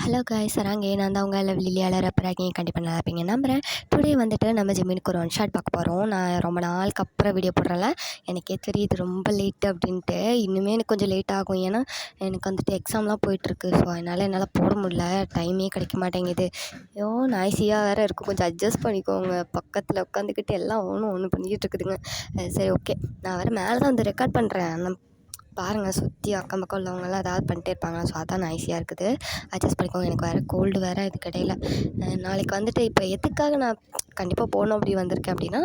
Hello guys சராங்கே நான் தான் உங்கள் லிலியால் ரப்பராகி கண்டிப்பாக நல்லா இருப்பீங்க நம்புகிறேன். டுடே வந்துட்டு நம்ம ஜிம்மினுக்கு ஒரு ஒன் ஷாட் பார்க்க போகிறோம். நான் ரொம்ப நாளுக்கு அப்புறம் வீடியோ போடுறேன்ல, எனக்கே தெரியுது ரொம்ப லேட்டு அப்படின்ட்டு. இன்னுமே எனக்கு கொஞ்சம் லேட் ஆகும், ஏன்னா எனக்கு வந்துட்டு எக்ஸாம்லாம் போயிட்டுருக்கு. ஸோ என்னால் போட முடியல, டைமே கிடைக்க மாட்டேங்குது. ஐயோ நாய்ஸியாக வேறு இருக்கும், கொஞ்சம் அட்ஜஸ்ட் பண்ணிக்கோங்க. பக்கத்தில் உட்காந்துக்கிட்டு எல்லாம் ஒன்று பண்ணிக்கிட்டு இருக்குதுங்க. சரி ஓகே, நான் வேறு மேலே தான் வந்து ரெக்கார்ட் பண்ணுறேன். பாருங்கள், சுற்றி அக்கம் பக்கம் உள்ளவங்கலாம் ஏதாவது பண்ணிட்டே இருப்பாங்க. ஸோ அதான் நாய்ஸியாக இருக்குது, அட்ஜஸ்ட் பண்ணிக்கோங்க. எனக்கு வேறு கோல்டு வேறு இதுக்கு இடையில. நாளைக்கு வந்துட்டு இப்போ எதுக்காக நான் கண்டிப்பாக போகணும் அப்படி வந்திருக்கேன் அப்படின்னா,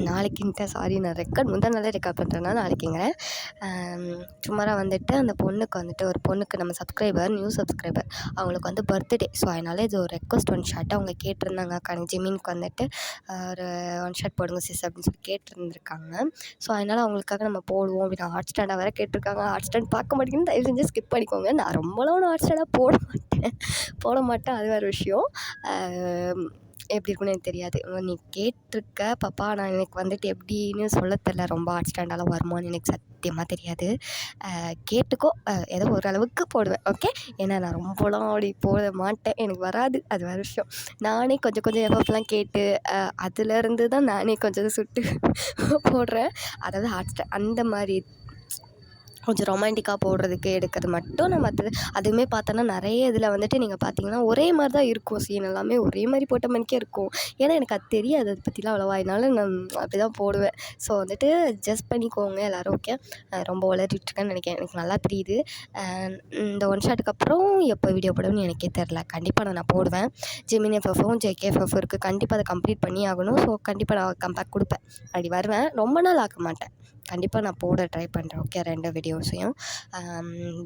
நாளைக்குன்ட்டு நான் ரெக்கார்ட் முந்தின நாளே ரெக்கார்ட் பண்ணுறேன்னா நாளைக்குங்கிறேன். சும்மாராக வந்துட்டு அந்த பொண்ணுக்கு வந்துட்டு ஒரு பொண்ணுக்கு நம்ம நியூ சப்ஸ்கிரைபர் அவங்களுக்கு வந்து பர்த்டே. ஸோ அதனால் இது ஒரு ரெக்வஸ்ட் ஒன் ஷாட் அவங்க கேட்டிருந்தாங்க. ஜிமினுக்கு வந்துட்டு ஒரு ஒன் ஷாட் போடுங்க சிஸ் அப்படின்னு சொல்லி கேட்டிருந்துருக்காங்க. ஸோ அதனால் அவங்களுக்காக நம்ம போடுவோம் அப்படின்னு ஹாட் ஸ்டாண்டாக வேறு கேட்டிருக்காங்க. ஹாட் ஸ்டாண்ட் பார்க்க மாட்டேங்குன்னு தயவு செஞ்சு ஸ்கிப் பண்ணிக்கோங்க. நான் ரொம்பலாம் ஒன்றும் ஹாட் ஸ்டாண்டாக போட மாட்டேன், அது வேறு விஷயம். எப்படி இருக்குன்னு எனக்கு தெரியாது. நீ கேட்டிருக்க பாப்பா, நான் எனக்கு வந்துட்டு எப்படின்னு சொல்ல தெரில, ரொம்ப ஹாட் ஸ்டாண்டாலாம் வருமானு எனக்கு சத்தியமாக தெரியாது. கேட்டுக்கோ, ஏதோ ஓரளவுக்கு போடுவேன் ஓகே. ஏன்னா நான் ரொம்பலாம் அப்படி போட மாட்டேன், எனக்கு வராது, அது வேறு விஷயம். நானே கொஞ்சம் கொஞ்சம் எஃப்எஃப்லாம் கேட்டு அதுலேருந்து தான் நானே கொஞ்சம் சுட்டு போடுறேன். அதாவது ஹாட் ஸ்டாண்ட் அந்த மாதிரி கொஞ்சம் ரொமான்டிக்காக போடுறதுக்கு எடுக்கிறது மட்டும். நான் மற்றது அதுவுமே பார்த்தோன்னா நிறைய இதில் வந்துட்டு நீங்கள் பார்த்தீங்கன்னா ஒரே மாதிரி தான் இருக்கும், சீன் எல்லாமே ஒரே மாதிரி போட்ட மாதிரிக்கே இருக்கும். ஏன்னா எனக்கு அது தெரியாது, அதை பற்றிலாம் அவ்வளோவா, அதனால நான் அப்படி தான் போடுவேன். ஸோ வந்துட்டு அட்ஜஸ்ட் பண்ணிக்கோங்க எல்லோரும் ஓகே. ரொம்ப வளரிட்டுருக்கேன்னு நினைக்கிறேன், எனக்கு நல்லா தெரியுது. இந்த ஒன் ஷாட்டுக்கு அப்புறம் எப்போ வீடியோ போடுவேன்னு எனக்கே தெரில. கண்டிப்பாக நான் போடுவேன். ஜெமினி எஃப்எஃப்பும் ஜேகேஎஃப்எஃப் இருக்குது, கண்டிப்பாக அதை கம்ப்ளீட் பண்ணி ஆகணும். ஸோ கண்டிப்பாக நான் கம்பேக் கொடுப்பேன், அப்படி வருவேன். ரொம்ப நாள் ஆக்க மாட்டேன், கண்டிப்பாக நான் போட ட்ரை பண்ணுறேன் ஓகே. 2 வீடியோஸையும்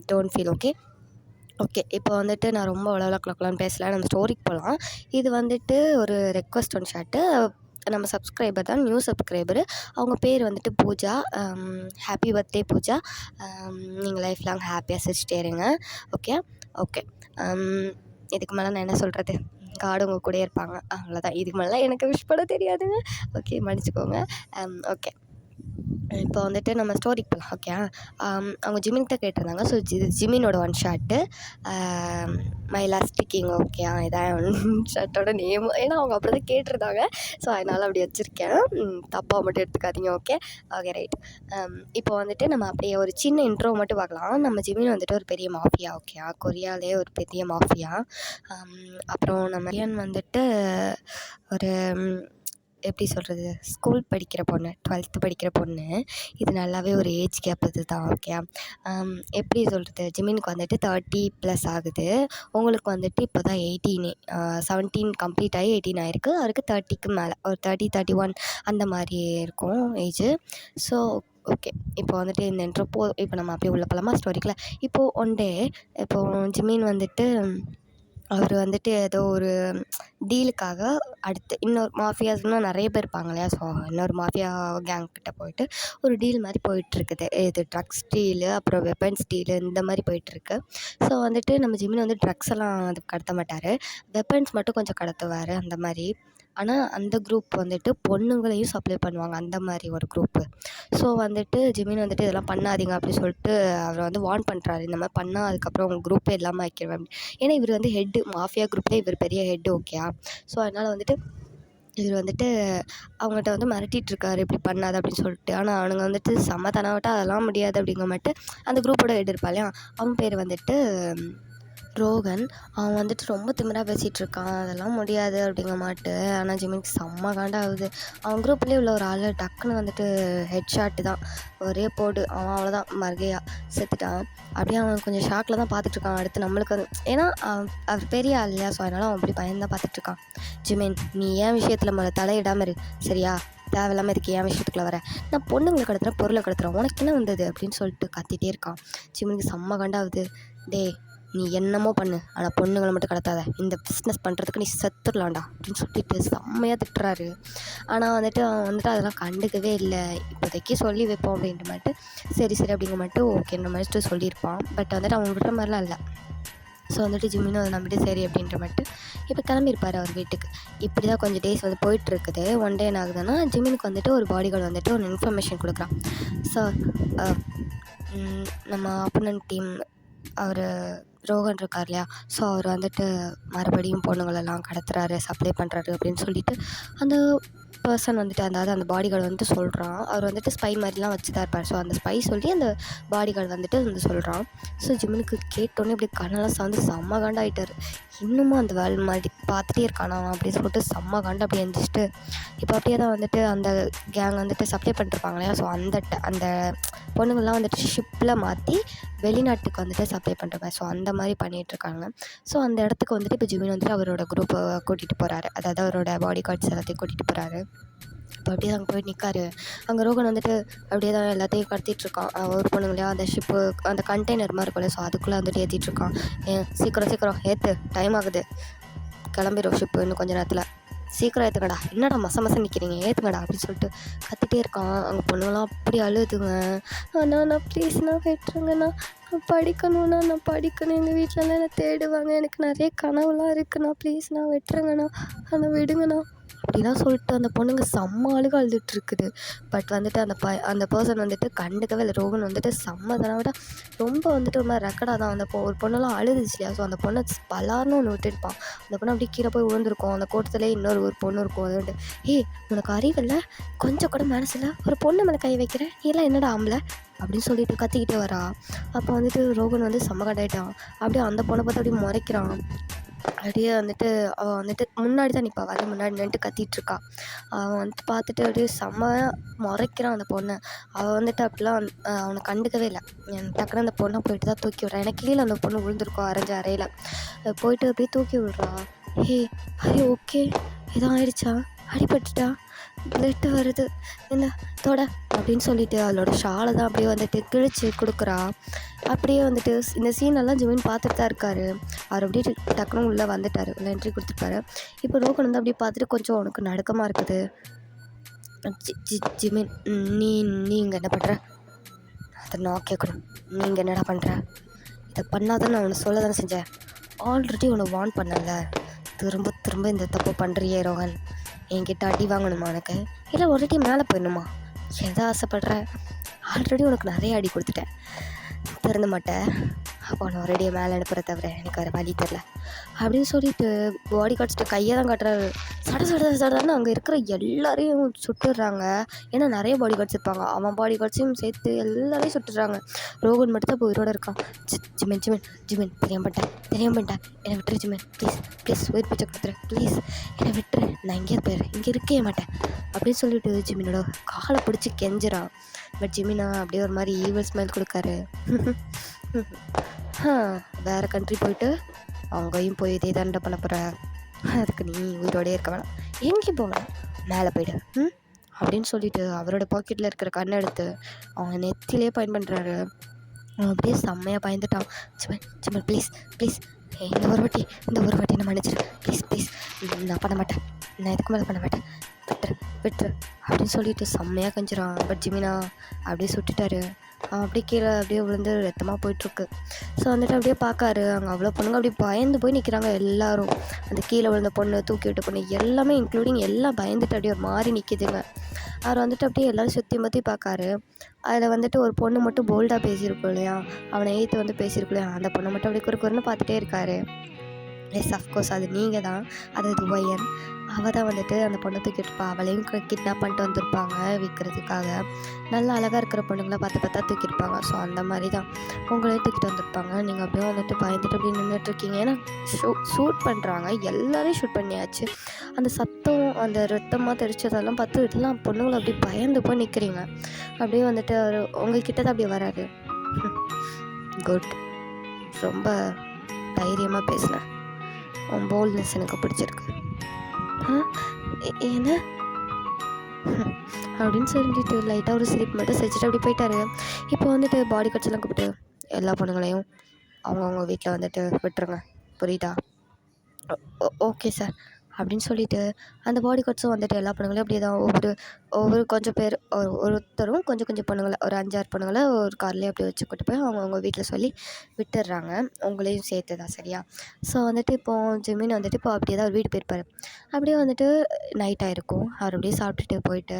டோன்ட் ஃபீல் ஓகே. ஓகே, இப்போ வந்துட்டு நான் ரொம்ப உலகலான்னு பேசல, நம்ம ஸ்டோரிக்கு போகலாம். இது வந்துட்டு ஒரு ரெக்வஸ்ட் ஒன் ஷாட்டு. நம்ம சப்ஸ்கிரைபர் தான், நியூ சப்ஸ்கிரைபரு. அவங்க பேர் வந்துட்டு பூஜா. ஹாப்பி பர்த்டே பூஜா, நீங்கள் லைஃப் லாங் ஹாப்பியாக சிரிச்சிட்டே இருங்க ஓகே. ஓகே, இதுக்கு மேலே நான் என்ன சொல்கிறது, காடு உங்கள் கூடயே இருப்பாங்க, அவ்வளோதான். இதுக்கு மேலே எனக்கு விஷ் பண்ண தெரியாதுங்க ஓகே, மன்னிச்சிக்கோங்க. ஓகே, இப்போ வந்துட்டு நம்ம ஸ்டோரிக்கு போகலாம் ஓகே. அவங்க ஜிமின்கிட்ட கேட்டிருந்தாங்க. ஸோ ஜிமினோட one shot my last king okay. இதான் ஒன் ஷாட்டோட நேம், ஏன்னா அவங்க அப்படி தான் கேட்டிருந்தாங்க. ஸோ அதனால் அப்படி வச்சுருக்கேன், தப்பாக மட்டும் எடுத்துக்காதீங்க ஓகே. Okay right. இப்போ வந்துட்டு நம்ம அப்படியே ஒரு சின்ன இன்ட்ரோ மட்டும் பார்க்கலாம். நம்ம ஜிமின் வந்துட்டு ஒரு பெரிய மாஃபியா ஓகே, கொரியாவிலே ஒரு பெரிய மாஃபியா. அப்புறம் நம்ம வந்துட்டு ஒரு எப்படி சொல்கிறது, ஸ்கூல் படிக்கிற பொண்ணு, 12th படிக்கிற பொண்ணு. இது நல்லாவே ஒரு ஏஜ் கேப் இது தான் ஓகே. எப்படி சொல்கிறது, ஜிமினுக்கு வந்துட்டு 30+ ஆகுது, உங்களுக்கு வந்துட்டு இப்போ தான் 18, 17 கம்ப்ளீட் ஆகி 18 ஆகிருக்கு. அவருக்கு 30க்கு மேலே ஒரு 30, 31 அந்த மாதிரி இருக்கும் ஏஜு. ஸோ ஓகே, இப்போ வந்துட்டு இந்த இன்ட்ரோ இப்போ நம்ம அப்படியே உள்ள போகலாமா ஸ்டோரிக்குள்ள. இப்போது ஒன் டே இப்போது ஜிமின் வந்துட்டு அவர் வந்துட்டு ஏதோ ஒரு டீலுக்காக அடுத்து இன்னொரு மாஃபியாஸ்னால் நிறைய பேர் இருப்பாங்க இல்லையா. ஸோ இன்னொரு மாஃபியா கேங்கிட்ட போயிட்டு ஒரு டீல் மாதிரி போயிட்டுருக்குது. இது ட்ரக்ஸ் டீலு, அப்புறம் வெப்பன்ஸ் டீலு, இந்த மாதிரி போயிட்டுருக்கு. ஸோ வந்துட்டு நம்ம ஜிமின் வந்து ட்ரக்ஸ் எல்லாம் அது கடத்த மாட்டார், வெப்பன்ஸ் மட்டும் கொஞ்சம் கடத்துவார் அந்த மாதிரி. ஆனால் அந்த குரூப் வந்துட்டு பொண்ணுங்களையும் சப்ளை பண்ணுவாங்க, அந்த மாதிரி ஒரு குரூப்பு. ஸோ வந்துட்டு ஜிமின் வந்துட்டு இதெல்லாம் பண்ணாதீங்க அப்படின்னு சொல்லிட்டு அவரை வந்து வார்ன் பண்ணுறாரு. இந்த மாதிரி பண்ணால் அதுக்கப்புறம் உங்கள் குரூப்பே இல்லாமல் ஆக்கிடுவேன். ஏன்னா இவர் வந்து ஹெட்டு, மாஃபியா குரூப்லேயே இவர் பெரிய ஹெட்டு ஓகே. ஸோ அதனால் வந்துட்டு இவர் வந்துட்டு அவங்கள்ட்ட வந்து மிரட்டிகிட்ருக்காரு, இப்படி பண்ணாத அப்படின்னு சொல்லிட்டு. ஆனால் அவனுங்க வந்துட்டு சமாதானம் அதெல்லாம் முடியாது அப்படிங்கிற மட்டும் அந்த குரூப்போட ஹெட் இருப்பா இல்லையா, அவன் பேர் வந்துட்டு ரோகன். அவன் வந்துட்டு ரொம்ப திமிராக பேசிகிட்ருக்கான், அதெல்லாம் முடியாது அப்படிங்க மாட்டு. ஆனால் ஜிமினுக்கு செம்ம காண்டாகுது. அவன் குரூப்லேயே உள்ள ஒரு ஆள் டக்குன்னு வந்துட்டு ஹெட் ஷாட்டு தான், ஒரே போடு, அவன் அவ்வளோதான் மர்கையா செத்துட்டான். அப்படியே அவன் கொஞ்சம் ஷாக்கில் தான் பார்த்துட்ருக்கான். அடுத்து நம்மளுக்கு வந்து ஏன்னா அவர் பெரிய ஆள் இல்லையா. ஸோ அதனால் அவன் அப்படி பயந்து தான் பார்த்துட்ருக்கான். ஜிமின், நீ ஏன் விஷயத்தில் தலையிடாமல் இரு சரியா, தேவையில்லாமல் இதுக்கு ஏன் விஷயத்துக்குள்ள வர, நான் பொண்ணுங்களை கடத்துகிறேன், பொருளை கடத்துகிறேன், உனக்கு என்ன வந்தது அப்படின்னு சொல்லிட்டு கத்திகிட்டே இருக்கான். ஜிமினுக்கு செம்ம காண்டாகுது. டே, நீ என்னமோ பண்ணு, ஆனால் பொண்ணுங்களை மட்டும் கடத்தாத, இந்த பிஸ்னஸ் பண்ணுறதுக்கு நீ செத்துடலாம்டா அப்படின்னு சொல்லிட்டு செம்மையாக திட்டுறாரு. ஆனால் வந்துட்டு அவன் வந்துட்டு அதெல்லாம் கண்டுக்கவே இல்லை. இப்போதைக்கு சொல்லி வைப்போம் அப்படின்ட்டு மட்டும் சரி அப்படிங்கிற மட்டும் ஓகேன்ற மாதிரி சொல்லியிருப்பான். பட் வந்துட்டு அவன் விடுற மாதிரிலாம் இல்லை. ஸோ வந்துட்டு ஜிமினும் அதை நம்பிட்டு சரி அப்படின்ற மட்டும் இப்போ கிளம்பியிருப்பார் அவர் வீட்டுக்கு. இப்படி தான் கொஞ்சம் டேஸ் வந்து போயிட்டுருக்குது. ஒன் டே என்ன ஆகுதுன்னா, ஜிமினுக்கு வந்துட்டு ஒரு பாடி கார்டு வந்துட்டு ஒரு இன்ஃபர்மேஷன் கொடுக்குறான். ஸோ நம்ம ஆப்போனன்ட் டீம் அவர் ரோகன் இருக்கார் இல்லையா, ஸோ அவர் வந்துட்டு மறுபடியும் பொண்ணுங்களெல்லாம் கடத்துறாரு, சப்ளை பண்ணுறாரு அப்படின்னு சொல்லிட்டு அந்த பர்சன் வந்துட்டு அதாவது அந்த பாடி கார்டு வந்துட்டு சொல்கிறான். அவர் வந்துட்டு ஸ்பை மாதிரிலாம் வச்சு தான் இருப்பார். ஸோ அந்த ஸ்பை சொல்லி அந்த பாடி கார்டு வந்துட்டு வந்து சொல்கிறான். ஸோ ஜிமினுக்கு கேட்டோன்னே இப்படி கண்ணெல்லாம் சார்ந்து செம்ம காண்டாயிட்டார். இன்னமும் அந்த வேல் மாதிரி பார்த்துட்டே இருக்கானா அப்படின்னு சொல்லிட்டு செம்ம காண்டு அப்படி எழுந்திரிச்சிட்டு இப்போ அப்படியே தான் வந்துட்டு அந்த கேங் வந்துட்டு சப்ளை பண்ணிருப்பாங்க இல்லையா, ஸோ அந்த பொண்ணுங்கள்லாம் வந்துட்டு ஷிப்பில் மாற்றி வெளிநாட்டுக்கு வந்துட்டு சப்ளை பண்ணுறாங்க. ஸோ அந்த மாதிரி பண்ணிகிட்ருக்காங்க. ஸோ அந்த இடத்துக்கு வந்துட்டு இப்போ ஜிமின் வந்துட்டு அவரோட குரூப்பை கூட்டிகிட்டு போகிறாரு. அதாவது அவரோட பாடி கார்ட்ஸ் எல்லாத்தையும் கூட்டிகிட்டு போகிறாரு. இப்போ அப்படியே அங்கே போய் நிற்காரு. அங்கே ரோகன் வந்துட்டு அப்படியே தான் எல்லாத்தையும் கடத்திட்டுருக்கான். ஒரு பொண்ணுங்களையா அந்த ஷிப்பு அந்த கண்டெய்னர் மாதிரி இருக்கும்ல, ஸோ அதுக்குள்ளே வந்துட்டு ஏற்றிட்டுருக்கான். சீக்கிரம் ஏற்று, டைம் ஆகுது, கிளம்பிடும் ஷிப்பு இன்னும் கொஞ்சம் நேரத்தில், சீக்கிரம் ஏற்றுங்கடா, என்னடா மச நிற்கிறீங்க, ஏற்றுங்கடா அப்படின்னு சொல்லிட்டு கத்திட்டே இருக்கான். அங்கே பொண்ணுங்களாம் அப்படி அழுதுங்க. நான் ப்ளீஸ்ண்ணா விட்டுருங்கண்ணா, நான் படிக்கணும், எங்கள் வீட்டிலலாம் என்னை தேடுவாங்க, எனக்கு நிறைய கனவுலாம் இருக்குண்ணா, ப்ளீஸ்ண்ணா விட்டுருங்கண்ணா, ஆனால் விடுங்கண்ணா அப்படிலாம் சொல்லிட்டு அந்த பொண்ணுங்க செம்ம அழுதுட்டுருக்குது. பட் வந்துட்டு அந்த பர்சன் வந்துட்டு கண்டுக்கவே இல்லை. ரோகன் வந்துட்டு செம்ம விட ரொம்ப வந்துட்டு ஒரு மாதிரி ரெக்கடாக தான் ஒரு பொண்ணெல்லாம் அழுதுச்சு இல்லையா, ஸோ அந்த பொண்ணை பலார்னு ஒன்று விட்டுருப்பான். அந்த பொண்ணு அப்படியே கீழே போய் விழுந்திருக்கும். அந்த கூட்டத்துலேயே ஒரு பொண்ணு இருக்கும். அது வந்துட்டு உனக்கு அறிவில்லை, கொஞ்சம் கூட மனசில் ஒரு பொண்ணு மேலே கை வைக்கிறேன், நீ எல்லாம் என்னடா ஆம்பளை அப்படின்னு சொல்லிட்டு கத்திக்கிட்டே வரா. அப்போ வந்துட்டு ரோகன் வந்து செம்ம கண்டாயிட்டான். அப்படியே அந்த பொண்ணை பார்த்து அப்படியே முறைக்கிறான். அப்படியே வந்துட்டு அவள் வந்துட்டு முன்னாடி தான் நிற்பா, வந்து முன்னாடி நின்றுட்டு கத்திகிட்ருக்கா. அவன் வந்துட்டு பார்த்துட்டு அப்படியே செம்மையாக முறைக்கிறான் அந்த பொண்ணை. அவள் வந்துட்டு அப்படிலாம் அவனை கண்டுக்கவே இல்லை. டக்குன்னு அந்த பொண்ணை போயிட்டு தான் தூக்கி விட்றான். எனக்கு கீழே அந்த பொண்ணு விழுந்திருக்கோம் அரைஞ்ச அறையில். போயிட்டு அப்படியே தூக்கி விட்றா. ஹரி ஓகே, எதுவும் ஆயிடுச்சா, அடிபட்டுட்டா, பிளட்டு வருது, இந்த தொட அப்படின்னு சொல்லிட்டு அவளோட ஷாலை தான் அப்படியே வந்துட்டு கிழிச்சு கொடுக்குறா. அப்படியே வந்துட்டு இந்த சீனெல்லாம் ஜிமின் பார்த்துட்டு தான் இருக்காரு. அவர் அப்படியே டக்குனு உள்ளே வந்துட்டார், உள்ள என்ட்ரி கொடுத்துருக்காரு. இப்போ ரோகன் வந்து அப்படியே பார்த்துட்டு கொஞ்சம் உனக்கு நடுக்கமாக இருக்குது. ஜிமின் நீ இங்கே என்ன பண்ணுற, அதை நான் கேட்கணும், நீங்கள் என்னடா பண்ணுற, இதை பண்ணாதான் நான் உன்னை சொல்ல தானே செஞ்சேன், ஆல்ரெடி உன்னை வார்ன் பண்ணல, திரும்ப இந்த தப்பு பண்ணுறியே ரோகன், என்கிட்ட அடி வாங்கணுமா உனக்கு, இல்லை ஒரேடி மேலே போயிடணுமா, எதை ஆசைப்படுற, ஆல்ரெடி உனக்கு நிறைய அடி கொடுத்துட்டேன், திறந்த மாட்டேன், அப்போ நான் ஒரேடியை மேலே அனுப்புகிற தவிர எனக்கு வேறு வழி தெரில அப்படின்னு சொல்லிட்டு பாடி கார்ட்ஸ்கிட்ட கையை தான் காட்டுறாரு. சடன்னு அங்கே இருக்கிற எல்லாரையும் சுட்டுடுறாங்க. ஏன்னா நிறைய பாடி கார்ட்ஸ் இருப்பாங்க, அவன் பாடி கார்ட்ஸையும் சேர்த்து எல்லாரையும் சுட்டுடுறாங்க. ரோகன் மட்டும் தான் இப்போ உயிரோடு இருக்கான். ஜிமின் தெரியாம பண்ணிட்டேன், என்னை விட்டுரு ஜிமின், ப்ளீஸ் உயிர் பிச்சை கொடுத்துரு, ப்ளீஸ் என்னை விட்டுரு, நான் இங்கேயே போயிடுறேன், இங்கே இருக்கவே மாட்டேன் அப்படின்னு சொல்லிட்டு ஜிமினோட காலை பிடிச்சி கெஞ்சிறான். பட் ஜிமினா அப்படியே ஒரு மாதிரி ஈவல் ஸ்மைல் கொடுக்காரு. வேறு கண்ட்ரி போயிட்டு அங்கேயும் போய் இதே தண்டை பண்ண போகிற, அதுக்கு நீ உயிரோடே இருக்க வேணாம், எங்கேயும் போக வேணாம், மேலே போய்டு அப்படின்னு சொல்லிட்டு அவரோட பாக்கெட்டில் இருக்கிற கண்ணை எடுத்து அவங்க நெத்திலே பயன் பண்ணுறாரு. அவன் அப்படியே செம்மையாக பயந்துட்டான். ஜிமன் ப்ளீஸ் இந்த ஒரு வாட்டி நான் மன்னிச்சிரு, ப்ளீஸ் நான் பண்ண மாட்டேன், நான் எதுக்கு மேலே பண்ண மாட்டேன், விட்டுரு அப்படின்னு சொல்லிட்டு செம்மையாக கஞ்சிரான். பட் ஜிமினா அப்படியே சுட்டுட்டாரு. அவன் அப்படியே கீழே அப்படியே விழுந்து ரத்தமாக போயிட்டுருக்கு. ஸோ வந்துட்டு அப்படியே பார்க்காரு, அங்கே அவ்வளோ பொண்ணுங்க அப்படியே பயந்து போய் நிற்கிறாங்க எல்லோரும். அந்த கீழே விழுந்த பொண்ணு, தூக்கி விட்ட பொண்ணு எல்லாமே இன்க்ளூடிங் எல்லாம் பயந்துட்டு அப்படியே ஒரு மாதிரி நிற்கிதுங்க. அவர் வந்துட்டு அப்படியே எல்லோரும் சுற்றி பார்க்காரு. அதில் வந்துட்டு ஒரு பொண்ணு மட்டும் போல்டாக பேசியிருக்கோம் இல்லையா, அவனை எய்த்து வந்து பேசியிருக்கோம் இல்லையா, அந்த பொண்ணை மட்டும் அப்படியே குறுன்னு பார்த்துட்டே இருக்காரு. எஸ் அஃப்கோர்ஸ் அது நீங்கள் தான், அது துவையன். அவள் தான் வந்துட்டு அந்த பொண்ணை தூக்கிட்டுப்பா, அவளையும் கிட்னாப் பண்ணிட்டு வந்திருப்பாங்க விற்கிறதுக்காக. நல்லா அழகாக இருக்கிற பொண்ணுங்களை பார்த்தா தூக்கியிருப்பாங்க. ஸோ அந்த மாதிரி தான் உங்களையும் தூக்கிட்டு வந்திருப்பாங்க. நீங்கள் அப்படியே வந்துட்டு பயந்துட்டு அப்படி நின்றுட்டுருக்கீங்க. ஏன்னா ஷூட் பண்ணுறாங்க, எல்லோரையும் ஷூட் பண்ணியாச்சு. அந்த சத்தம், அந்த ரத்தமாக தெரிச்சதெல்லாம் பார்த்து இதெல்லாம் பொண்ணுங்களை அப்படியே பயந்து போய் நிற்கிறீங்க. அப்படியே வந்துட்டு அவர் உங்கள்கிட்ட தான் அப்படியே வராரு. குட், ரொம்ப தைரியமாக பேசினேன், உன் போல்ட்னஸ் எனக்கு பிடிச்சிருக்கு. என்ன அப்படின்னு சொல்லிட்டு லைட்டாக ஒரு சிரிப்பு மட்டும் சிரிச்சிட்டு அப்படி போயிட்டாரு. இப்போ வந்துட்டு பாடி கார்ட்ஸ் எல்லாம் கூப்பிட்டு எல்லா பொண்ணுங்களையும் அவங்கவுங்க வீட்டில் வந்துட்டு விட்டுருங்க, புரியுதா, ஓகே சார் அப்படின்னு சொல்லிட்டு அந்த பாடி கார்ட்ஸும் வந்துட்டு எல்லா பொண்ணுங்களையும் அப்படியே தான் ஒவ்வொரு ஒவ்வொரு கொஞ்சம் பேர் ஒருத்தரும் கொஞ்சம் கொஞ்சம் பொண்ணுங்களை ஒரு 5, 6 பொண்ணுங்களை ஒரு கார்லேயே அப்படி வச்சு கூட்டு போய் அவங்கவுங்க வீட்டில் சொல்லி விட்டுடுறாங்க. உங்களையும் சேர்த்து தான் சரியா? ஸோ வந்துட்டு இப்போது ஜெமீன் வந்துட்டு இப்போ அப்படியே தான் ஒரு வீடு போயிருப்பார். அப்படியே வந்துட்டு நைட் ஆகிருக்கும். அவர் அப்படியே சாப்பிட்டுட்டு போயிட்டு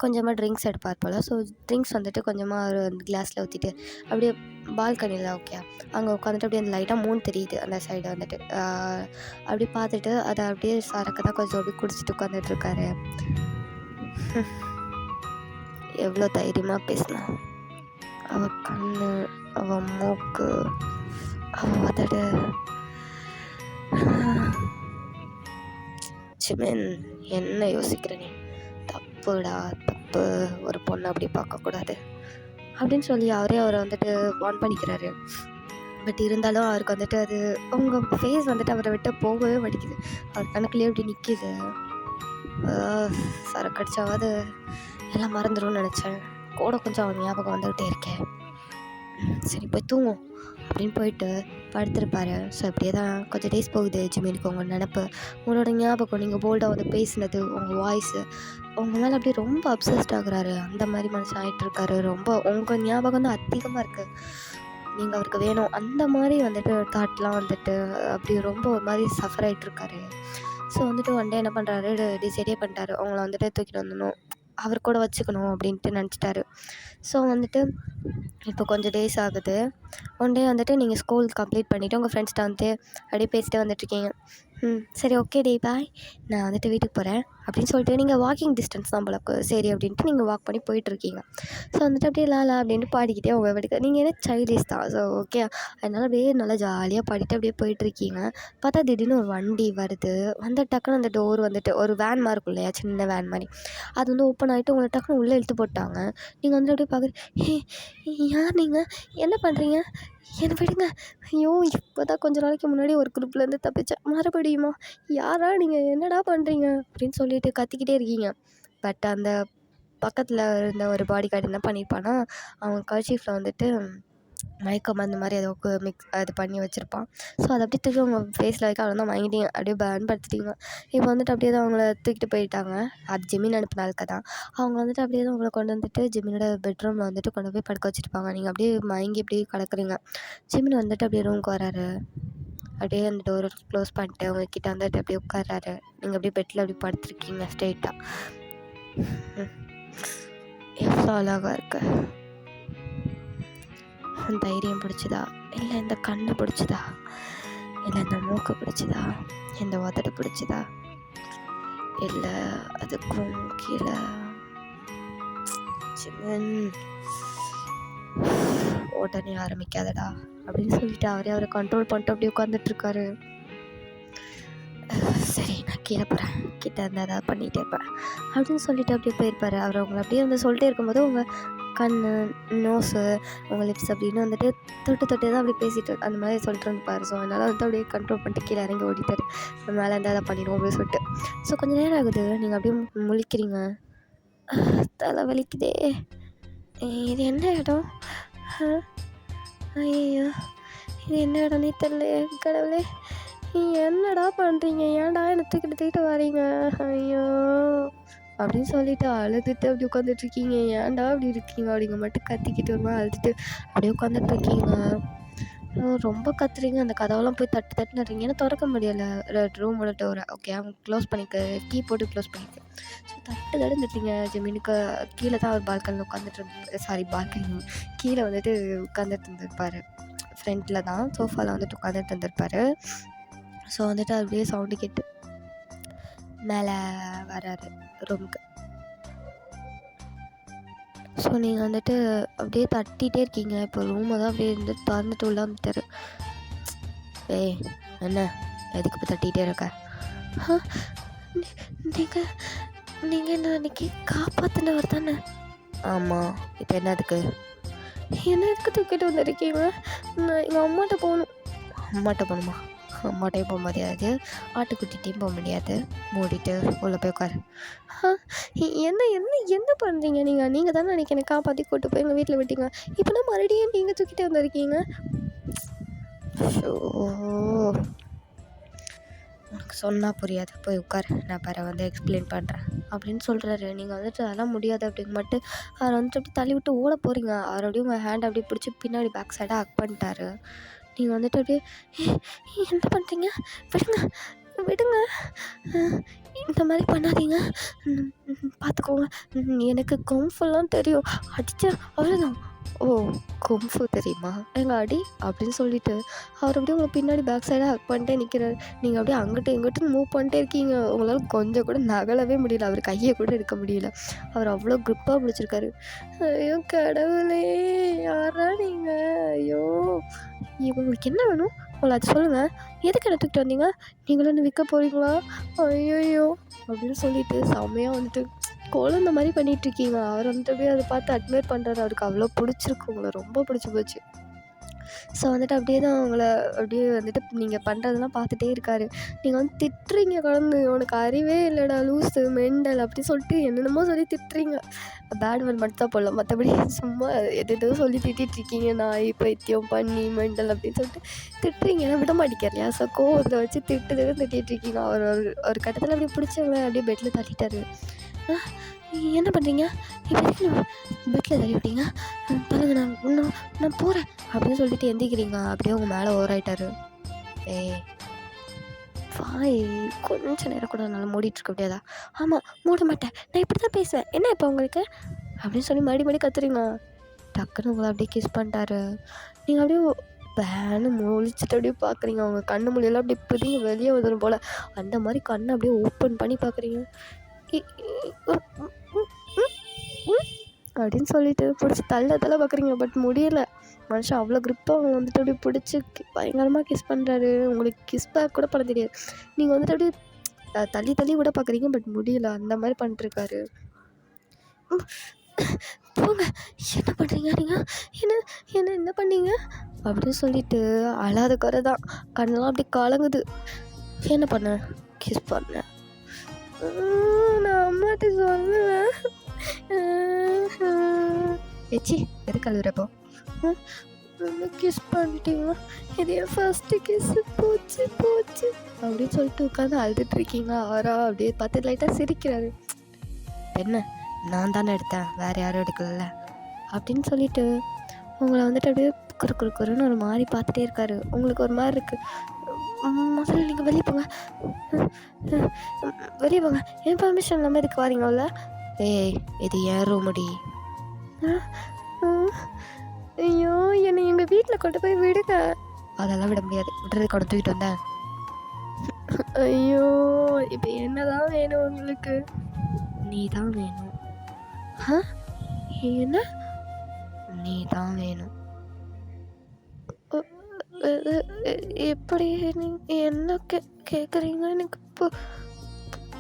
கொஞ்சமாக ட்ரிங்க்ஸ் எடுப்பார் போல். ஸோ ட்ரிங்க்ஸ் வந்துட்டு கொஞ்சமாக ஒரு கிளாஸில் ஊற்றிட்டு அப்படியே பால்கனியில் ஓகே அங்கே உட்காந்துட்டு அப்படியே அந்த லைட்டாக மூணு தெரியுது அந்த சைடு வந்துட்டு அப்படி பார்த்துட்டு அதை அப்படியே சரக்கு தான் கொஞ்சம் அப்படியே குடிச்சிட்டு உட்காந்துட்ருக்காரு. எவ்வளோ தைரியமாக பேசினா, அவள் கண்ணு, அவள் மூக்கு, அவள் உதடு. ஜிமின், என்ன யோசிக்கிற நீ? தப்புடா தப்பு, ஒரு பொண்ணை அப்படி பார்க்கக்கூடாது அப்படின்னு சொல்லி அவரை வந்துட்டு வார்ன் பண்ணிக்கிறாரு. பட் இருந்தாலும் அவருக்கு வந்துட்டு அது உங்கள் ஃபேஸ் வந்துட்டு அவரை விட்டு போகவே மாட்டேங்குது. அவர் கணக்குலேயே அப்படி நிற்கிது. சரக்கடிச்சாவது எல்லாம் மறந்துடும்னு நினச்சேன். கூட கொஞ்சம் அவன் ஞாபகம் வந்துக்கிட்டே இருக்கேன். சரி போய் தூங்கும் அப்படின்னு போயிட்டு படுத்துருப்பாரு. ஸோ அப்படியே தான் கொஞ்சம் டேஸ் போகுது. ஜிமினுக்கு உங்கள் நினப்பு, உங்களோட ஞாபகம், நீங்கள் போல்டாக வந்து பேசினது, உங்கள் வாய்ஸு, உங்கள் மேலே அப்படியே ரொம்ப அப்சஸ்ட் ஆகுறாரு. அந்த மாதிரி மனுஷன் ஆகிட்டுருக்காரு. ரொம்ப உங்கள் ஞாபகம் தான் அதிகமாக இருக்குது. நீங்கள் அவருக்கு வேணும் அந்த மாதிரி வந்துட்டு தாட்லாம் வந்துட்டு அப்படி ரொம்ப ஒரு மாதிரி சஃபர் ஆகிட்டுருக்காரு. ஸோ வந்துட்டு ஒன் டே என்ன பண்ணுறாரு, டிசைடே பண்ணிட்டாரு அவங்கள வந்துட்டு தூக்கிட்டு வந்துடணும், அவர் கூட வச்சுக்கணும் அப்படின்ட்டு நினச்சிட்டாரு. ஸோ வந்துட்டு இப்போ கொஞ்சம் டேஸ் ஆகுது. ஒன் டே வந்துட்டு நீங்கள் ஸ்கூல் கம்ப்ளீட் பண்ணிவிட்டு உங்கள் ஃப்ரெண்ட்ஸ்கிட்ட வந்துட்டு அப்படியே பேசிட்டு வந்துட்டுருக்கீங்க. சரி ஓகே டே பாய், நான் வந்துட்டு வீட்டுக்கு போகிறேன் அப்படின்னு சொல்லிட்டு நீங்கள் வாக்கிங் டிஸ்டன்ஸ் தான் போல சரி அப்படின்ட்டு நீங்கள் வாக் பண்ணி போயிட்டுருக்கீங்க. ஸோ வந்துட்டு அப்படியே லாலா அப்படின்ட்டு பாடிக்கிட்டே உங்கள் வீட்டுக்கு நீங்கள் என்ன சைல்டிஷ் தான். ஸோ ஓகே அதனால் அப்படியே நல்லா ஜாலியாக பாடிட்டு அப்படியே போயிட்டுருக்கீங்க. பார்த்தா திடீர்னு ஒரு வண்டி வருது. வந்து டக்குன்னு அந்த டோர் வந்துட்டு ஒரு வேன் மாதிரி இருக்கும் இல்லையா, சின்ன வேன் மாதிரி, அது வந்து ஓப்பன் ஆகிட்டு உங்களை டக்குன்னு உள்ளே இழுத்து போட்டாங்க. நீங்கள் வந்து அப்படியே பார்க்குறீங்க, யார் நீங்கள், என்ன பண்ணுறீங்க, என்னை விடுங்க, ஐயோ இப்போ தான் கொஞ்ச நாளைக்கு முன்னாடி ஒரு குரூப்லேருந்து தப்பிச்சேன், மறுபடியுமா, யாரா நீங்கள், என்னடா பண்ணுறீங்க அப்படின்னு சொல்லிட்டு கத்திக்கிட்டே இருக்கீங்க. பட் அந்த பக்கத்தில் இருந்த ஒரு பாடி கார்டு என்ன பண்ணியிருப்பான்னா, அவன் கர்ச்சீஃபில் வந்துட்டு மயக்க மருந்து மாதிரி ஏதோ அது பண்ணி வச்சுருப்பான். ஸோ அதை அப்படியே தூக்கி அவங்க ஃபேஸில் வைக்க அவ்வளோ தான் வாங்கிட்டீங்க, அப்படியே பேன் படுத்திட்டீங்க. இப்போ வந்துட்டு அப்படியே தான் அவங்கள தூக்கிட்டு போயிட்டாங்க. அது ஜிமின் அனுப்பின ஆளுக்க தான். அவங்க வந்துட்டு அப்படியே தான் அவங்கள கொண்டு வந்துட்டு ஜிமினோட பெட்ரூமில் வந்துட்டு கொண்டு போய் படுக்க வச்சுருப்பாங்க. நீங்கள் அப்படியே மயங்கி அப்படியே கிடக்குறீங்க. ஜிமின் வந்துட்டு அப்படியே ரூமுக்கு வராரு. அப்படியே அந்த டோரை க்ளோஸ் பண்ணிட்டு அவங்க கிட்ட வந்துட்டு அப்படியே உட்காராரு. நீங்கள் அப்படியே பெட்டில் அப்படியே படுத்துருக்கீங்க ஸ்ட்ரெயிட்டாக. எவ்வளோ அழகாக இருக்கு. தைரியம் பிடிச்சதா, இல்லை இந்த கண்ணு பிடிச்சதா, இல்லை இந்த மூக்கு பிடிச்சதா, இந்த உதடு பிடிச்சதா, இல்லை அதுக்கும் கீழே உடனே ஆரம்பிக்காதடா அப்படின்னு சொல்லிட்டு அவரை கண்ட்ரோல் பண்ணிட்டு அப்படியே உட்காந்துட்ருக்காரு. சரி நான் கீழே போகிறேன், கிட்ட இருந்தால் ஏதாவது பண்ணிகிட்டே இருப்பேன் அப்படின்னு சொல்லிட்டு அப்படியே போயிருப்பார். அவர் அவங்களை அப்படியே வந்து சொல்லிட்டே இருக்கும்போது உங்கள் கண், நோஸு, உங்கள் லிப்ஸ் அப்படின்னு வந்துட்டு தொட்டு தான் அப்படி பேசிட்டு அந்த மாதிரி சொல்லிட்டு இருந்துப்பார். ஸோ அதனால் வந்து அப்படியே கண்ட்ரோல் பண்ணிட்டு கீழே இறங்கி ஓடிட்டார். மேலே இருந்தால் அதை பண்ணிடுவோம் அப்படின்னு சொல்லிட்டு. ஸோ கொஞ்சம் நேரம் ஆகுது. நீங்கள் அப்படியே முழிக்கிறீங்க. தலை வலிக்குதே, இது என்ன இடம், ஐயோ இது என்ன இடம்னே தெரியல, கடவுளே என்னடா பண்ணுறீங்க, ஏன்டா என்னை தூக்கிட்டு வரீங்க, ஐயோ அப்படின்னு சொல்லிட்டு அழுதுட்டு அப்படி உட்காந்துட்ருக்கீங்க. ஏன்டா அப்படி இருக்கீங்க அப்படிங்க மட்டும் கத்திக்கிட்டு வருமா அழுதுட்டு அப்படியே உட்காந்துட்ருக்கீங்க. ரொம்ப கத்துறீங்க. அந்த கதவெல்லாம் போய் தட்டு நடுறீங்க. ஏன்னா திறக்க முடியலை ரூமோட டோரை. ஓகே அவங்க க்ளோஸ் பண்ணிக்க, கீ போட்டு க்ளோஸ் பண்ணிக்க. ஸோ தட்டுங்க. ஜமீனுக்கு கீழே தான் அவர் பால்கனியில் உட்காந்துட்டு இருந்து பால்கனி கீழே வந்துட்டு உட்காந்துட்டு இருந்திருப்பார். ஃப்ரண்ட்டில் தான் சோஃபாவில் வந்துட்டு உட்காந்துட்டு இருந்திருப்பார். ஸோ வந்துட்டு அப்படியே சவுண்டு கேட்டு மேலே வராரு ரூமுக்கு. ஸோ நீங்கள் வந்துட்டு அப்படியே தட்டிகிட்டே இருக்கீங்க. இப்போ ரூமை தான் அப்படியே இருந்து திறந்துட்டு உள்ள வந்துட்டார். ஏய் என்ன எதுக்கு இப்போ தட்டிகிட்டே இருக்க? நீங்கள் என்ன அன்றைக்கி காப்பாற்றினவர் தானே? ஆமாம், இப்போ என்ன எதுக்கு தூக்கிட்டு வந்துருக்கீங்க? நான் எங்கள் அம்மாட்ட போகணும். அம்மாட்ட போகணுமா? அம்மாட்டையும் போக முடியாது, ஆட்டுக்குட்டிகிட்டையும் போக முடியாது. மூடிட்டு உள்ளே போய் உட்காரு. என்ன பண்ணுறீங்க நீங்கள் தானே அன்றைக்கி என்னை காப்பாற்றி கூப்பிட்டு போய் எங்கள் வீட்டில் விட்டீங்க. இப்போனா மறுபடியும் நீங்கள் தூக்கிட்டே வந்திருக்கீங்க. உனக்கு சொன்னால் புரியாது, போய் உட்காரு, நான் வந்து எக்ஸ்பிளைன் பண்ணுறேன் அப்படின்னு சொல்கிறாரு. நீங்கள் வந்துட்டு அதெல்லாம் முடியாது அப்படின்னு மட்டும் அவரை வந்துட்டு அப்படி தள்ளி விட்டு ஓட போகிறீங்க. அவர் அப்படியே உங்கள் ஹேண்ட் அப்படியே பிடிச்சி பின்னாடி பேக் சைடாக ஹக் பண்ணிட்டாரு. நீங்கள் வந்துட்டு அப்படியே என்ன பண்ணுறீங்க, விடுங்க விடுங்க, இந்த மாதிரி பண்ணாதீங்க, பார்த்துக்கோங்க, எனக்கு கம்ஃபுல்லாம் தெரியும், அடித்தா அவ்வளோதான். ஓ, கும்ஃபு தெரியுமா, எங்கள் அடி அப்படின்னு சொல்லிட்டு அவர் அப்படியே உங்களை பின்னாடி பேக் சைடாக ஹக் பண்ணிட்டே நிற்கிறார். நீங்கள் அப்படியே அங்கிட்டு இங்கிட்டு மூவ் பண்ணிட்டே இருக்கீங்க. உங்களால் கொஞ்சம் கூட நகலவே முடியல, அவர் கையை கூட எடுக்க முடியல. அவர் அவ்வளோ க்ரிப்பாக பிடிச்சிருக்காரு. ஐயோ கடவுளே, யாரா நீங்கள், ஐயோ உங்களுக்கு என்ன வேணும், உங்களை அது சொல்லுங்கள், எதுக்கு எடுத்துக்கிட்டு வந்தீங்க, நீங்களும் என்ன விற்க போகிறீங்களா, ஐயோ அப்படின்னு சொல்லிட்டு செம்மையாக வந்துட்டு குழந்த மாதிரி பண்ணிகிட்ருக்கீங்க. அவர் வந்துட்டு அப்படியே அதை பார்த்து அட்மையர் பண்ணுறாரு. அவருக்கு அவ்வளோ பிடிச்சிருக்கு, உங்களை ரொம்ப பிடிச்சி போச்சு. ஸோ வந்துட்டு அப்படியே தான் அவங்கள அப்படியே வந்துட்டு நீங்கள் பண்ணுறதெல்லாம் பார்த்துட்டே இருக்காரு. நீங்கள் வந்து திட்டுறீங்க, குழந்தை உனக்கு அறிவே இல்லைடா, லூஸு மெண்டல் அப்படி சொல்லிட்டு என்னென்னமோ சொல்லி திட்டுறீங்க. பேட் வேர்ட் மட்டும் தான் போடலாம், மற்றபடி சும்மா எதோ சொல்லி திட்டிகிட்ருக்கீங்க. நாய் பைத்தியம் பண்ணி மெண்டல் அப்படின்னு சொல்லிட்டு திட்டுறீங்க. ஏன்னா விட மாட்டேங்கிறலையா, ஸோ கோவத்தை வச்சு திட்டிகிட்ருக்கீங்க. அவர் ஒரு கட்டத்தில் அப்படியே பிடிச்சவங்க அப்படியே பெட்டில் தள்ளிட்டாரு. என்ன பண்ணுறீங்க, இப்போ எதுக்கு பெட்டில் தள்ளி விட்டீங்க, பாருங்க நான் போகிறேன் அப்படின்னு சொல்லிட்டு எந்திக்கிறீங்க. அப்படியே உங்கள் மேலே ஓவராயிட்டாரு. வாய் கொஞ்சம் நேரம் கூட என்னால் மூடிட்டுருக்க முடியாதா, ஆமாம் மூட மாட்டேன், நான் இப்படி தான் பேசுவேன், என்ன இப்போ உங்களுக்கு அப்படின்னு சொல்லி மறுபடி கத்துறீங்க. டக்குன்னு உங்களை அப்படியே கிஸ் பண்ணிட்டாரு. நீங்கள் அப்படியே பேனு முழிச்சிட்டு அப்படியே பார்க்குறீங்க. அவங்க கண்ணு மொழியெல்லாம் அப்படியே பிடிங்க வெளியே வந்துடும் போல், அந்த மாதிரி கண்ணை அப்படியே ஓப்பன் பண்ணி பார்க்குறீங்க. அப்படின்னு சொல்லிட்டு பிடிச்சி தள்ள பார்க்குறீங்க. பட் முடியலை. மனுஷன் அவ்வளோ க்ரிப்பாக அவங்க வந்துட்டு அப்படியே பிடிச்சி பயங்கரமாக கிஸ் பண்ணுறாரு. உங்களுக்கு கிஸ் பேக் கூட பண்ண தெரியாது. நீங்கள் வந்துட்டு அப்படியே தள்ளி விட பார்க்குறீங்க. பட் முடியலை, அந்த மாதிரி பண்ணிட்டுருக்காரு. போங்க, என்ன பண்ணுறீங்க நீங்கள், என்ன பண்ணீங்க அப்படின்னு சொல்லிட்டு அழாத குறை தான், கண்ணெல்லாம் அப்படியே கலங்குது. என்ன பண்ண, கிஸ் பண்ணேன், நான் அம்மாட்ட சொல்லுவேன். ஏச்சி எதுக்கு அழுகுறப்போ, கிஸ் பண்ணிட்டீங்க, இது என் ஃபஸ்ட்டு கிஸ்ஸு, போச்சு அப்படின்னு சொல்லிட்டு உட்காந்து அழுதுட்ருக்கீங்க. அவரா அப்படியே பார்த்து லைட்டாக சிரிக்கிறாரு. என்ன, நான் தானே எடுத்தேன், வேறு யாரும் எடுக்கல அப்படின்னு சொல்லிட்டு உங்களை வந்துட்டு அப்படியே குறுன்னு ஒரு மாதிரி பார்த்துட்டே இருக்காரு. உங்களுக்கு ஒரு மாதிரி இருக்குது. முதல்ல நீங்கள் வெளியே போங்க, என் பர்மிஷன் இல்லாமல் இதுக்கு வாரீங்கல்ல. இது ஏன் ரூமுடி, ஐயோ என்னை எங்கள் வீட்டில் கொண்டு போய் விடுங்க. அதெல்லாம் விட முடியாது, விடுறது கொண்டு தூக்கிட்டு வந்தேன். ஐயோ இப்போ என்னதான் வேணும் உங்களுக்கு, நீ தான் வேணும். என்ன, நீ தான் வேணும். எப்படி நீங்கள் என்ன கேட்குறீங்க, எனக்கு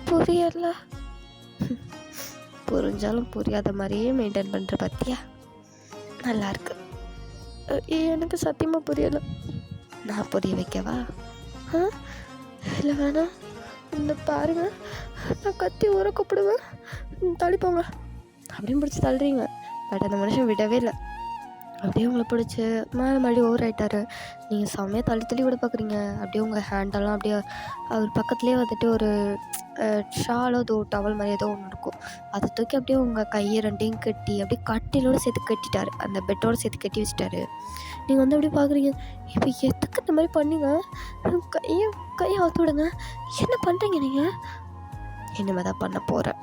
புரியல. புரிஞ்சாலும் புரியாத மாதிரியே மெயின்டைன் பண்ணுற பார்த்தியா, நல்லாயிருக்கு. எனக்கு சத்தியமாக புரியலை, நான் புரிய வைக்கவா, இல்லை வேணாம், இந்த பாருங்க, நான் கத்தி ஊற கூப்பிடுவேன், தள்ளிப்போங்க அப்படின்னு பிடிச்சி தள்ளுறீங்க. பட் அந்த மனுஷன் விடவே இல்லை. அப்படியே உங்களை பிடிச்சி மறுபடியும் ஓவர் ஆகிட்டாரு. நீங்கள் செம்மையாக தள்ளி விட பார்க்குறீங்க. அப்படியே உங்கள் ஹேண்டெல்லாம் அப்படியே அவர் பக்கத்துலேயே வந்துட்டு ஒரு ஷாலோ டவல் மாதிரி ஏதோ ஒன்று இருக்கும், அதை தூக்கி அப்படியே உங்கள் கையை ரெண்டையும் கட்டி அப்படியே கட்டிலோடு சேர்த்து கட்டிட்டாரு, அந்த பெட்டோடு சேர்த்து கட்டி வச்சுட்டாரு. நீங்கள் வந்து அப்படியே பார்க்குறீங்க, இப்போ எதுக்கு இந்த மாதிரி பண்ணீங்க, கையை அவுத்து விடுங்க, என்ன பண்ணுறீங்க நீங்கள், இனிமேல் தான் பண்ண போகிறேன்.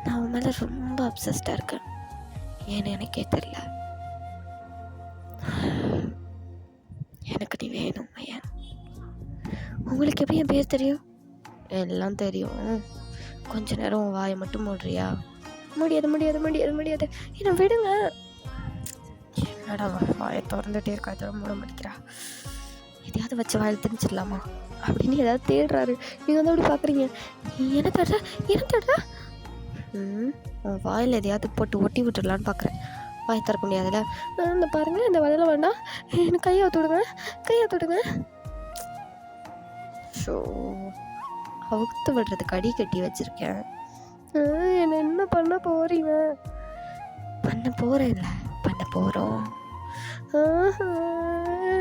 நான் அவன் மேலே ரொம்ப அப்சஸ்டாக இருக்கேன், ஏன்னு எனக்கே தெரியல. எனக்கு நீ வேணும் ஐயா. உங்களுக்கு எப்படி என் பேர் தெரியும், எல்லாம் தெரியும். கொஞ்ச நேரம் உன் வாயை மட்டும் மூடுறியா, முடியாது என்ன விடுங்க. என்னடா வாயை திறந்துட்டே இருக்கா, இதெல்லாம் மூட மாட்டேங்கிறா, எதையாவது வச்சு வாயில் திணிச்சிடலாமா அப்படின்னு ஏதாவது தேடுறாரு. நீங்கள் வந்து அப்படி பார்க்குறீங்க, என்ன தேடுறா உன் வாயில் எதையாவது போட்டு ஒட்டி விட்டுடலான்னு பார்க்குறேன். வாய் திறக்க முடியாதுல்ல, இந்த பாருங்கள், இந்த வலையில் வேண்டாம், எனக்கு கையை தொடுங்க. ஸோ அவுத்து விடுறதுக்கு அடி கட்டி வச்சுருக்கேன். என்ன பண்ண போகிறீங்க, பண்ண போகிறோம்.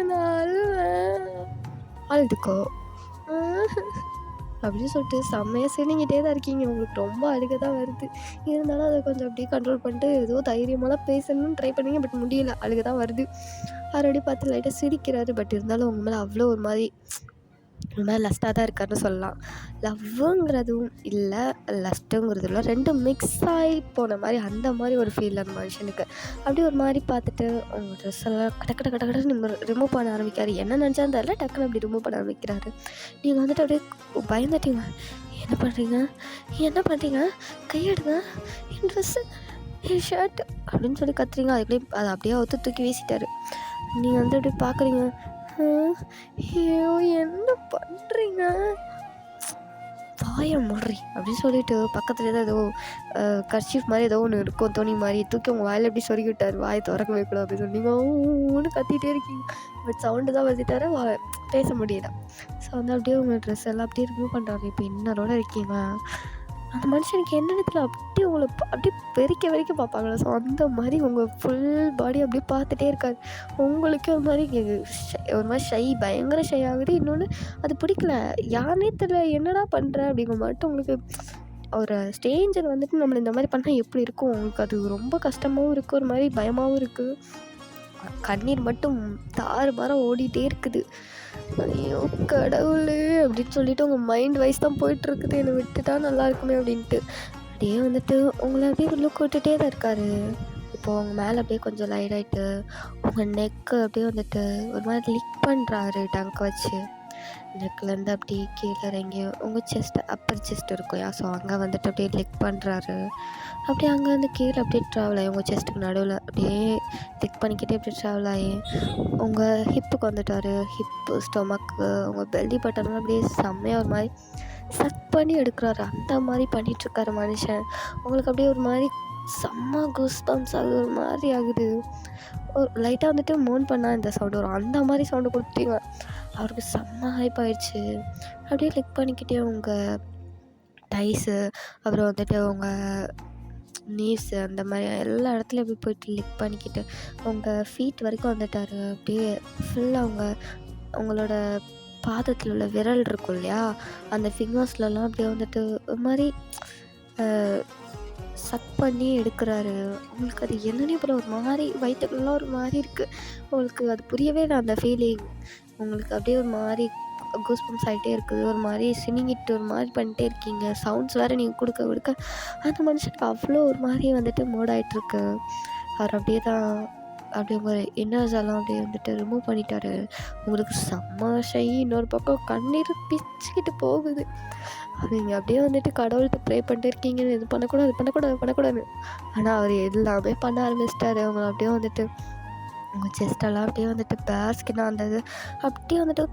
நான் அழுதுக்கோ, அப்படின்னு சொல்லிட்டு செம்மையாக சினிங்கிட்டே தான் இருக்கீங்க. உங்களுக்கு ரொம்ப அழுக தான் வருது. இருந்தாலும் அதை கொஞ்சம் அப்படியே கண்ட்ரோல் பண்ணிட்டு ஏதோ தைரியமாக பேசணும்னு ட்ரை பண்ணீங்க. பட் முடியல, அழுக தான் வருது. அவர் அப்படியே பார்த்து லைட்டாக சிரிக்கிறாரு. பட் இருந்தாலும் உங்க மேலே அவ்வளோ ஒரு மாதிரி லஸ்ட்டாக தான் இருக்காருன்னு சொல்லலாம். லவ்வுங்கிறதும் இல்லை, லஸ்ட்டுங்கிறது இல்லை, ரெண்டும் மிக்ஸ் ஆகி போன மாதிரி அந்த மாதிரி ஒரு ஃபீல் அந்த மனுஷனுக்கு. அப்படியே ஒரு மாதிரி பார்த்துட்டு அவங்க ட்ரெஸ் எல்லாம் கடன்னு ரிமூவ் பண்ண ஆரம்பிக்காரு. என்ன நினச்சான்னு தெரியல, டக்குன்னு அப்படி ரிமூவ் பண்ண ஆரம்பிக்கிறாரு. நீங்கள் வந்துட்டு அப்படியே பயந்துட்டீங்க. என்ன பண்ணுறீங்க, கையெடுங்க, என் ட்ரெஸ்ஸு, என் ஷர்ட் அப்படின்னு சொல்லி கத்துறீங்க. அதுக்குள்ளேயே அதை அப்படியே ஒத்து தூக்கி வீசிட்டாரு. நீங்கள் வந்து அப்படியே பார்க்குறீங்க. ஐயோ என்ன பண்ணுறீங்க, வாயை மூடுறி அப்படின்னு சொல்லிட்டு பக்கத்துல ஏதோ கர்ச்சீஃப் மாதிரி ஏதோ ஒன்று இருக்கும், துணி மாதிரி தூக்கி உங்கள் வாயில் எப்படி சொருகி விட்டார். வாயை திறக்கவே கூடாது அப்படின்னு சொல்லி நீங்கள் ஒன்று கத்திகிட்டே இருக்கீங்க. பட் சவுண்டு தான் வச்சுட்டாரு, பேச முடியல. ஸோ வந்து அப்படியே உங்கள் ட்ரெஸ் எல்லாம் அப்படியே ரிமூவ் பண்ணுறாரு. இப்போ இன்னரோட இருக்கீங்க. அந்த மனுஷனுக்கு என்னென்னத்தில் அப்படியே உங்களை அப்படியே வெறிக்க பார்ப்பாங்களா. ஸோ அந்த மாதிரி உங்கள் ஃபுல் பாடி அப்படியே பார்த்துட்டே இருக்காரு. உங்களுக்கே ஒரு மாதிரி ஷை, பயங்கர ஷை ஆகுது. இன்னொன்று அது பிடிக்கல, யாருனே தெரியல, என்னடா பண்ணுற அப்படிங்கிற மட்டும் உங்களுக்கு. ஒரு ஸ்ட்ரேஞ்சர் வந்துட்டு நம்மளை இந்த மாதிரி பண்ணால் எப்படி இருக்கும் உங்களுக்கு, அது ரொம்ப கஷ்டமாகவும் இருக்குது, ஒரு மாதிரி பயமாகவும் இருக்குது. கண்ணீர் மட்டும் தாறுமாறாக ஓடிட்டே இருக்குது. ஐயோ கடவுளே அப்படின்னு சொல்லிட்டு உங்கள் மைண்ட் வைஸ் தான் போயிட்டுருக்குது, என்னை விட்டுட்டா நல்லா இருக்குமே அப்படின்ட்டு. அப்படியே வந்துட்டு உங்களை அப்படியே லுக் விட்டுட்டே தான் இருக்காரு. இப்போது அவங்க மேலே அப்படியே கொஞ்சம் லைட் ஆகிட்டு உங்கள் நெக்கு அப்படியே வந்துட்டு ஒரு மாதிரி லிக் பண்ணுறாரு டங்க் வச்சு. நெக்லேருந்து அப்படியே கீழே இறங்கி உங்கள் செஸ்ட், அப்பர் செஸ்ட் இருக்கும் ஸோ அங்கே வந்துட்டு அப்படியே லிக் பண்ணுறாரு. அப்படியே அங்கே வந்து கீழே அப்படியே ட்ராவல் ஆகி உங்கள் செஸ்ட்டுக்கு நடுவில் அப்படியே லிக் பண்ணிக்கிட்டே அப்படியே ட்ராவல் ஆகி உங்கள் ஹிப்புக்கு வந்துட்டார். ஹிப்பு, ஸ்டொமக்கு, உங்கள் பெல்லி பட்டன்லாம் அப்படியே செம்மையாக ஒரு மாதிரி சக் பண்ணி எடுக்கிறாரு. அந்த மாதிரி பண்ணிகிட்ருக்காரு மனுஷன். உங்களுக்கு அப்படியே ஒரு மாதிரி செம்ம கூஸ்பம்ஸ் ஆகுது, ஒரு மாதிரி ஆகுது. ஒரு லைட்டாக வந்துட்டு மோன் பண்ணால் இந்த சவுண்டு வரும், அந்த மாதிரி சவுண்டு கொடுத்தீங்க. அவருக்கு செம்ம ஹைப் ஆகிடுச்சு. அப்படியே லிக் பண்ணிக்கிட்டே உங்கள் டைஸு, அப்புறம் வந்துட்டு உங்கள் நீவ்ஸு, அந்த மாதிரி எல்லா இடத்துலையும் அப்படியே போய்ட்டு லிக் பண்ணிக்கிட்டு உங்கள் ஃபீட் வரைக்கும் வந்துட்டார். அப்படியே ஃபுல்லாக உங்களோட பாதத்தில் உள்ள விரல் இருக்கும் இல்லையா, அந்த ஃபிங்கர்ஸ்லலாம் அப்படியே வந்துட்டு ஒரு மாதிரி சக் பண்ணி எடுக்கிறாரு. உங்களுக்கு அது என்னன்னே போல ஒரு மாதிரி வயிற்றுக்குள்ளலாம் ஒரு மாதிரி இருக்குது. உங்களுக்கு அது புரியவே இல்லை அந்த ஃபீலிங். உங்களுக்கு அப்படியே ஒரு மாதிரி கூஸ்பம்ஸ் ஆகிட்டே இருக்குது, ஒரு மாதிரி சினிங்கிட்டு ஒரு மாதிரி பண்ணிட்டே இருக்கீங்க. சவுண்ட்ஸ் வேறு நீங்கள் கொடுக்க அந்த மனுஷனுக்கு அவ்வளோ ஒரு மாதிரி வந்துட்டு மோட் ஆகிட்டுருக்கு. அவர் அப்படியே தான் அப்படியே உங்கள் இன்னர்ஸ் எல்லாம் அப்படியே வந்துட்டு ரிமூவ் பண்ணிட்டாரு. உங்களுக்கு செம்ம ஷை. இன்னொரு பக்கம் கண்ணீர் பிச்சுக்கிட்டு போகுது. நீங்கள் அப்படியே வந்துட்டு கடவுள்கிட்ட ப்ரே பண்ணிட்டு இருக்கீங்க, இது பண்ணக்கூடாது. ஆனால் அவர் எல்லாமே பண்ண ஆரம்பிச்சிட்டாரு. அவங்க அப்படியே வந்துட்டு உங்கள் செஸ்டெல்லாம் அப்படியே வந்துட்டு பேர்ஸ்கின்னா அந்த இது அப்படியே வந்துட்டு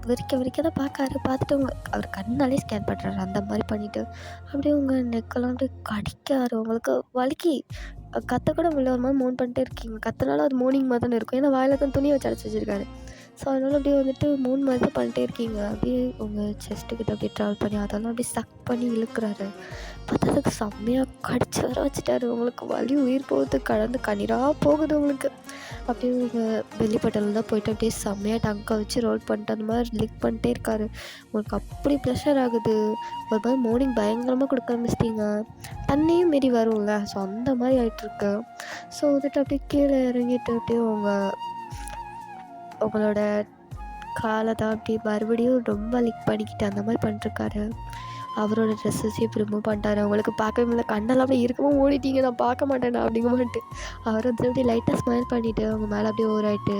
வெறிக்க தான் பார்த்துட்டு அவர் கண்ணாலே ஸ்கேன் பண்ணுறாரு. அந்த மாதிரி பண்ணிவிட்டு அப்படியே உங்கள் நெக்கெல்லாம் அப்படியே கடிக்காரு. உங்களுக்கு வலிக்கி கத்தக்கூட உள்ள ஒரு மாதிரி மோன் பண்ணிட்டே இருக்கீங்க. கத்தனாலும் அது மோர்னிங் மாதிரி தானே இருக்கும், ஏன்னா வாயில் தான் துணியை வச்சு அடைச்சி வச்சுருக்காரு. ஸோ அதனால் அப்படியே வந்துட்டு மூணு மாதிரி தான் பண்ணிட்டே இருக்கீங்க. அப்படியே உங்கள் செஸ்ட்டுக்கிட்ட அப்படியே ட்ராவல் பண்ணி அதெல்லாம் அப்படியே சக் பண்ணி இழுக்கிறாரு. பார்த்ததுக்கு செம்மையாக கடிச்சு வர வச்சுட்டாரு. உங்களுக்கு வலி உயிர் போகுது, கடந்து கண்ணீராக போகுது உங்களுக்கு. அப்படியே உங்கள் பெல்லிப்பட்டனில் தான் போய்ட்டு அப்படியே செம்மையாக டங்கை வச்சு ரோல் பண்ணிட்டு அந்த மாதிரி லிக் பண்ணிட்டே இருக்காரு. உங்களுக்கு அப்படி ப்ரெஷர் ஆகுது. ஒரு மாதிரி மார்னிங் பயங்கரமாக கொடுக்க ஆரம்பிச்சிட்டிங்க. தண்ணியும் மீறி வரும்ல, ஸோ அந்த மாதிரி ஆகிட்டுருக்கு. ஸோ வந்துட்டு அப்படியே கீழே இறங்கிட்டு அப்படியே உங்களோட காலை தான் அப்படியே மறுபடியும் ரொம்ப லிக் பண்ணிக்கிட்டு அந்த மாதிரி பண்ணிட்டுருக்காரு. அவரோட ட்ரெஸ்ஸஸையும் இப்போ ரிமூவ் பண்ணிட்டாரு. அவங்களுக்கு பார்க்கவே முடியல, கண்ணெல்லாம் அப்படியே இருக்கவும் ஓடிட்டீங்க, நான் பார்க்க மாட்டேன் அப்படிங்க மாட்டு. அவர் வந்து அப்படியே லைட்டாக ஸ்மைல் பண்ணிவிட்டு அவங்க மேலே அப்படியே ஓராயிட்டு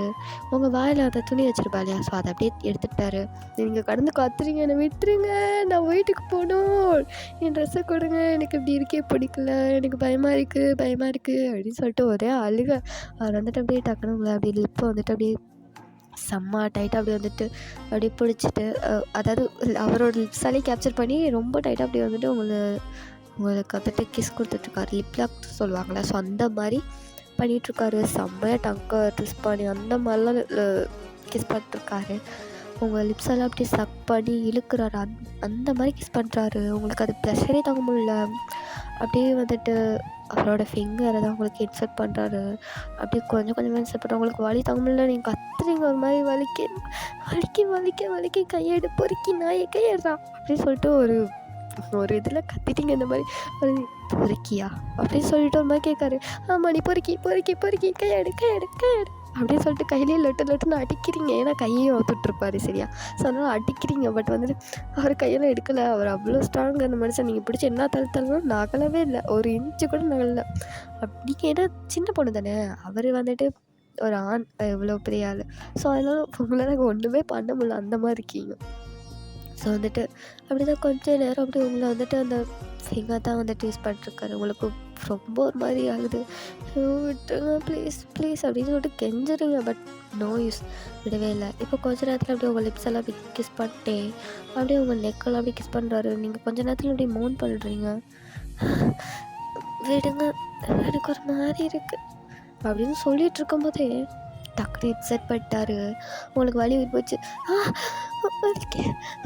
உங்கள் வாயில் அந்த துணி வச்சுருப்பா இல்லையா, ஸோ அதை அப்படியே எடுத்துக்கிட்டாரு. நீங்கள் கடந்து கத்துறீங்க, என்னை விட்டுருங்க, நான் வீட்டுக்கு போகணும், என் ட்ரெஸ்ஸை கொடுங்க, எனக்கு இப்படி இருக்கே பிடிக்கல, எனக்கு பயமாக இருக்குது அப்படின்னு சொல்லிட்டு ஒரே அழுக. அவர் வந்துட்டு அப்படியே டக்குன்னு உங்களை அப்படியே லிப்பை வந்துட்டு அப்படியே செம்ம டைட்டாக அப்படியே வந்துட்டு அப்படியே பிடிச்சிட்டு அதாவது அவரோட லிப்ஸாலே கேப்சர் பண்ணி ரொம்ப டைட்டாக அப்படியே வந்துட்டு உங்களுக்கு வந்துட்டு கிஸ் கொடுத்துட்ருக்காரு. லிப்லாக் சொல்லுவாங்களே, ஸோ அந்த மாதிரி பண்ணிகிட்ருக்காரு. செம்மையாக டங்கை ட்விஸ்ட் பண்ணி அந்த மாதிரிலாம் கிஸ் பண்ணிட்டுருக்காரு. உங்கள் லிப்ஸெல்லாம் அப்படியே சக் பண்ணி இழுக்கிறாரு. அந்த மாதிரி கிஸ் பண்ணுறாரு. உங்களுக்கு அது ப்ரெஷரே தாங்க முடியல. அப்படியே வந்துட்டு அவரோட ஃபிங்கரை தான் உங்களுக்கு இன்சர்ட் பண்ணுறாரு. அப்படியே கொஞ்சம் கொஞ்சமாக இன்சர்ட் பண்ணுற உங்களுக்கு வலி தாங்க முடியல. நீங்கள் கத்துறீங்க ஒரு மாதிரி வலிக்க கையெடு பொறுக்கி நாயை கையெடுறா அப்படின்னு சொல்லிட்டு ஒரு ஒரு இதில் கத்திட்டீங்க. இந்த மாதிரி பொறுக்கியா அப்படின்னு சொல்லிட்டு ஒரு மாதிரி கேட்காரு. ஆமாம் நீ பொறுக்கி கையெடு அப்படின்னு சொல்லிட்டு கையிலே லட்டுன்னு அடிக்கிறீங்க. ஏன்னா கையையும் அவுத்துட்ருப்பாரு சரியா. ஸோ அதனால் அடிக்கிறீங்க. பட் வந்துட்டு அவர் கையெல்லாம் எடுக்கலை. அவர் அவ்வளோ ஸ்ட்ராங் அந்த மனுஷன். நீங்கள் பிடிச்சி என்ன தள்ளுனாலும் நகலவே இல்லை, ஒரு இன்ச்சு கூட நகலை. நீங்கள் ஏன்னா சின்ன பொண்ணு தானே, அவர் வந்துட்டு ஒரு ஆண், இவ்வளோ பெரிய ஆள். ஸோ அதனால் உங்களால் நாங்கள் ஒன்றுமே பண்ண முடியல, அந்த மாதிரி இருக்கீங்க. ஸோ வந்துட்டு அப்படி தான் கொஞ்சம் நேரம் அப்படி உங்களை வந்துட்டு அந்த ஃபிங்கர் தான் வந்துட்டு யூஸ் பண்ணிட்டுருக்காரு. உங்களுக்கு ரொம்ப ஒரு மாதிரி ஆகுது. விட்டுருங்க ப்ளீஸ் அப்படின்னு சொல்லிட்டு கெஞ்சுறீங்க. பட் நோ யூஸ், விடவே இல்லை. இப்போ கொஞ்ச நேரத்தில் அப்படியே உங்கள் லிப்ஸ் எல்லாம் அப்படி கிஸ் பண்ணிட்டே அப்படியே உங்கள் நெக்கெல்லாம் அப்படி கிஸ் பண்ணுறாரு. நீங்கள் கொஞ்ச நேரத்தில் அப்படியே மோன் பண்ணுறீங்க. விடுங்க எனக்கு ஒரு மாதிரி இருக்குது அப்படின்னு சொல்லிட்டு இருக்கும்போதே டக்குனு இன்சர்ட் பண்ணிட்டாரு. உங்களுக்கு வலி போச்சு.